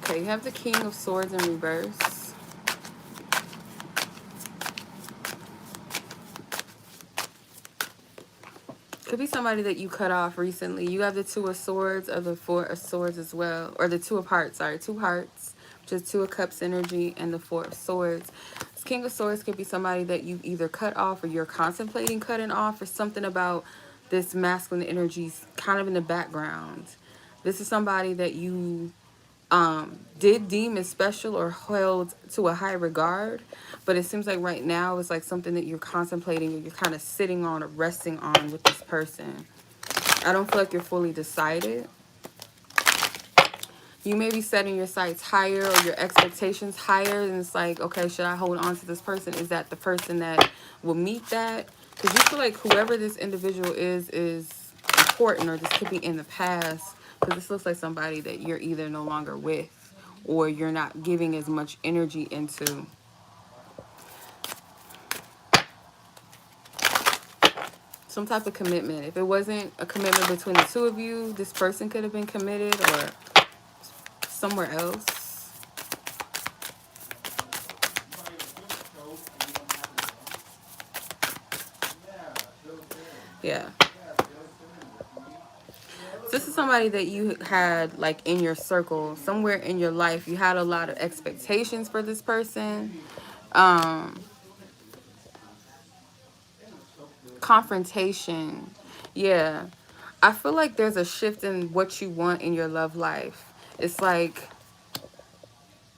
Okay, you have the King of Swords in reverse. Could be somebody that you cut off recently. You have the Two of Swords or the Four of Swords as well. Or the Two of Hearts, sorry. Two Hearts, which is Two of Cups energy, and the Four of Swords. This King of Swords could be somebody that you've either cut off or you're contemplating cutting off, or something about this masculine energy kind of in the background. This is somebody that you did deem as special or held to a high regard, but it seems like right now it's like something that you're contemplating or you're kind of sitting on or resting on with this person. I don't feel like you're fully decided. You may be setting your sights higher or your expectations higher, and it's like, okay, should I hold on to this person? Is that the person that will meet that? Because you feel like whoever this individual is important, or this could be in the past, because this looks like somebody that you're either no longer with or you're not giving as much energy into. Some type of commitment. If it wasn't a commitment between the two of you, this person could have been committed or somewhere else. Yeah. This is somebody that you had like in your circle, somewhere in your life. You had a lot of expectations for this person. Confrontation. Yeah. I feel like there's a shift in what you want in your love life. It's like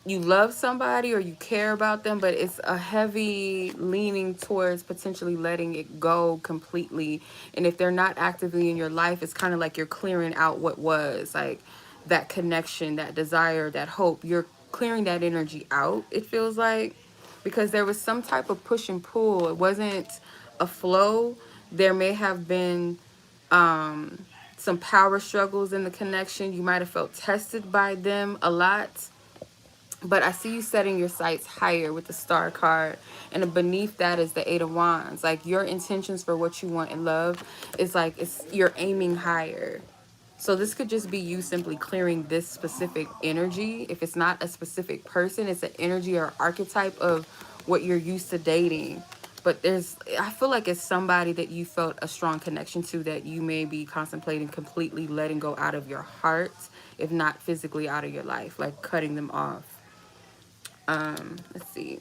you love somebody or you care about them, but it's a heavy leaning towards potentially letting it go completely. And if they're not actively in your life, it's kind of like you're clearing out what was, like that connection, that desire, that hope. You're clearing that energy out, it feels like, because there was some type of push and pull. It wasn't a flow. There may have been some power struggles in the connection. You might have felt tested by them a lot. But I see you setting your sights higher with the star card. And beneath that is the 8 of Wands. Like your intentions for what you want in love is like you're aiming higher. So this could just be you simply clearing this specific energy. If it's not a specific person, it's an energy or archetype of what you're used to dating. But I feel like it's somebody that you felt a strong connection to that you may be contemplating completely letting go out of your heart, if not physically out of your life, like cutting them off. Let's see.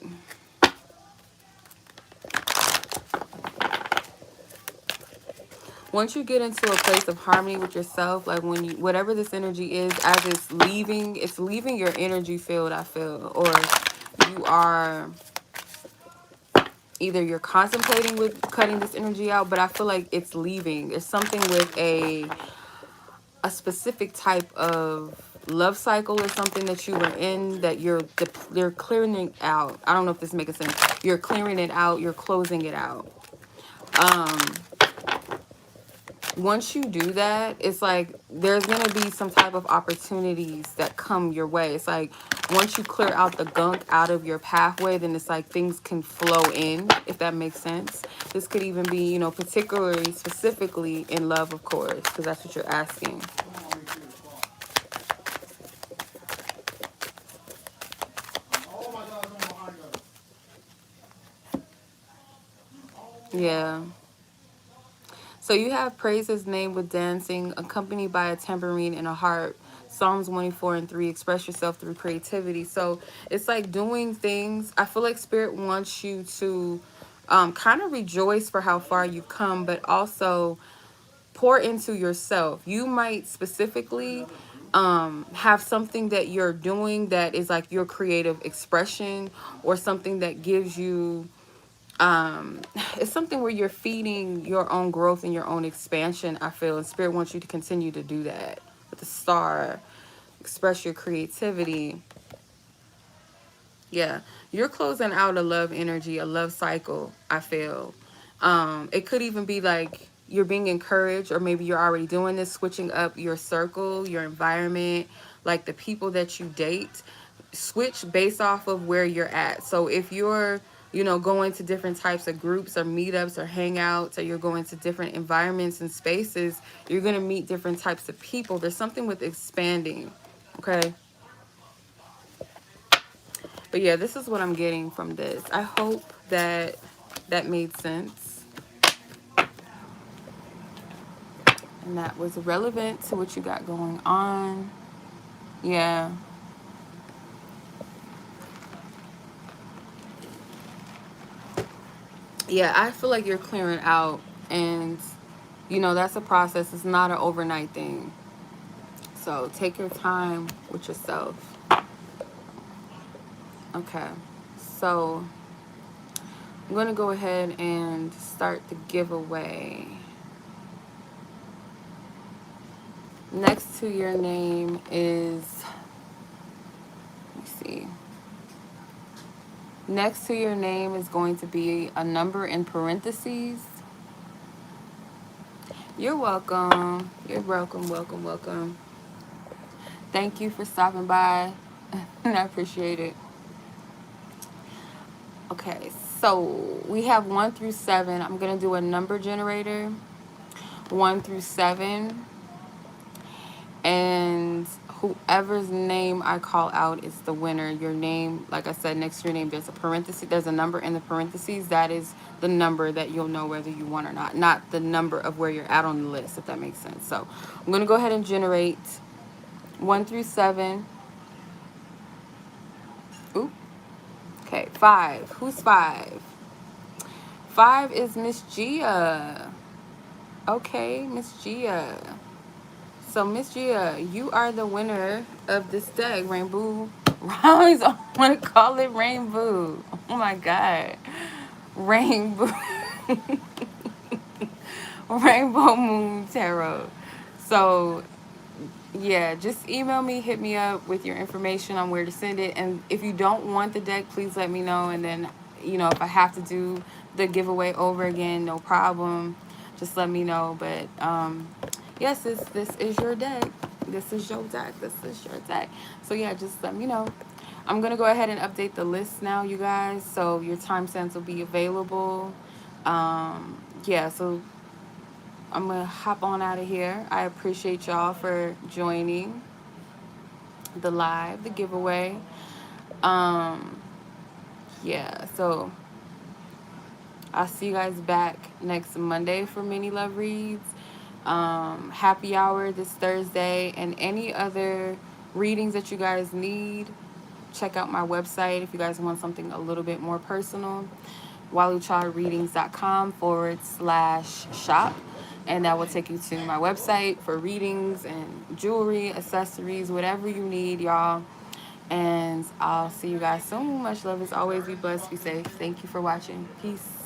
Once you get into a place of harmony with yourself, like when you, whatever this energy is, as it's leaving your energy field, I feel, or you are either you're contemplating with cutting this energy out, but I feel like it's leaving. There's something with a specific type of love cycle or something that you were in that you're clearing it out. I don't know if this makes sense. You're clearing it out. You're closing it out. Once you do that, it's like there's going to be some type of opportunities that come your way. It's like once you clear out the gunk out of your pathway, then it's like things can flow in, if that makes sense. This could even be, you know, particularly, specifically in love, of course, because that's what you're asking. Yeah. So you have praise his name with dancing, accompanied by a tambourine and a harp. Psalms 1:4-3, express yourself through creativity. So it's like doing things. I feel like Spirit wants you to kind of rejoice for how far you've come, but also pour into yourself. You might specifically have something that you're doing that is like your creative expression, or something that gives you it's something where you're feeding your own growth and your own expansion, I feel. And Spirit wants you to continue to do that with the star. Express your creativity. Yeah, you're closing out a love energy, a love cycle, I feel. It could even be like you're being encouraged, or maybe you're already doing this, switching up your circle, your environment, like the people that you date. Switch based off of where you're at. So if you're, you know, going to different types of groups or meetups or hangouts, or you're going to different environments and spaces, you're going to meet different types of people. There's something with expanding. Okay. But yeah, this is what I'm getting from this. I hope that that made sense and that was relevant to what you got going on. Yeah. Yeah, I feel like you're clearing out, and you know, that's a process. It's not an overnight thing. So take your time with yourself. Okay. So I'm going to go ahead and start the giveaway. Next to your name is, let me see. Next to your name is going to be a number in parentheses. You're welcome. You're welcome, welcome, welcome. Thank you for stopping by. I appreciate it. Okay, So we have 1 through 7. I'm going to do a number generator, 1 through 7. And whoever's name I call out is the winner. Your name, like I said, next to your name, there's a parenthesis. There's a number in the parentheses. That is the number that you'll know whether you won or not the number of where you're at on the list, if that makes sense. So I'm going to go ahead and generate 1 through 7. Oop. Okay, 5. Who's 5? 5 is Miss Gia. Okay, Miss Gia. So, Miss Gia, you are the winner of this deck, Rainbow. I always want to call it Rainbow. Oh my God. Rainbow. Rainbow Moon Tarot. So, yeah, just email me, hit me up with your information on where to send it. And if you don't want the deck, please let me know. And then, you know, if I have to do the giveaway over again, no problem. Just let me know. But yes, this is your deck. This is your deck. This is your deck. So yeah, just let me know. I'm gonna go ahead and update the list now, you guys. So your timestamps will be available. Yeah, so I'm gonna hop on out of here. I appreciate y'all for joining the live, the giveaway. Yeah, so I'll see you guys back next Monday for mini love reads. Happy hour this Thursday, and any other readings that you guys need, check out my website if you guys want something a little bit more personal. waluchildreadings.com/shop, and that will take you to my website for readings and jewelry, accessories, whatever you need, y'all. And I'll see you guys soon. Much love as always. Be blessed, be safe. Thank you for watching. Peace.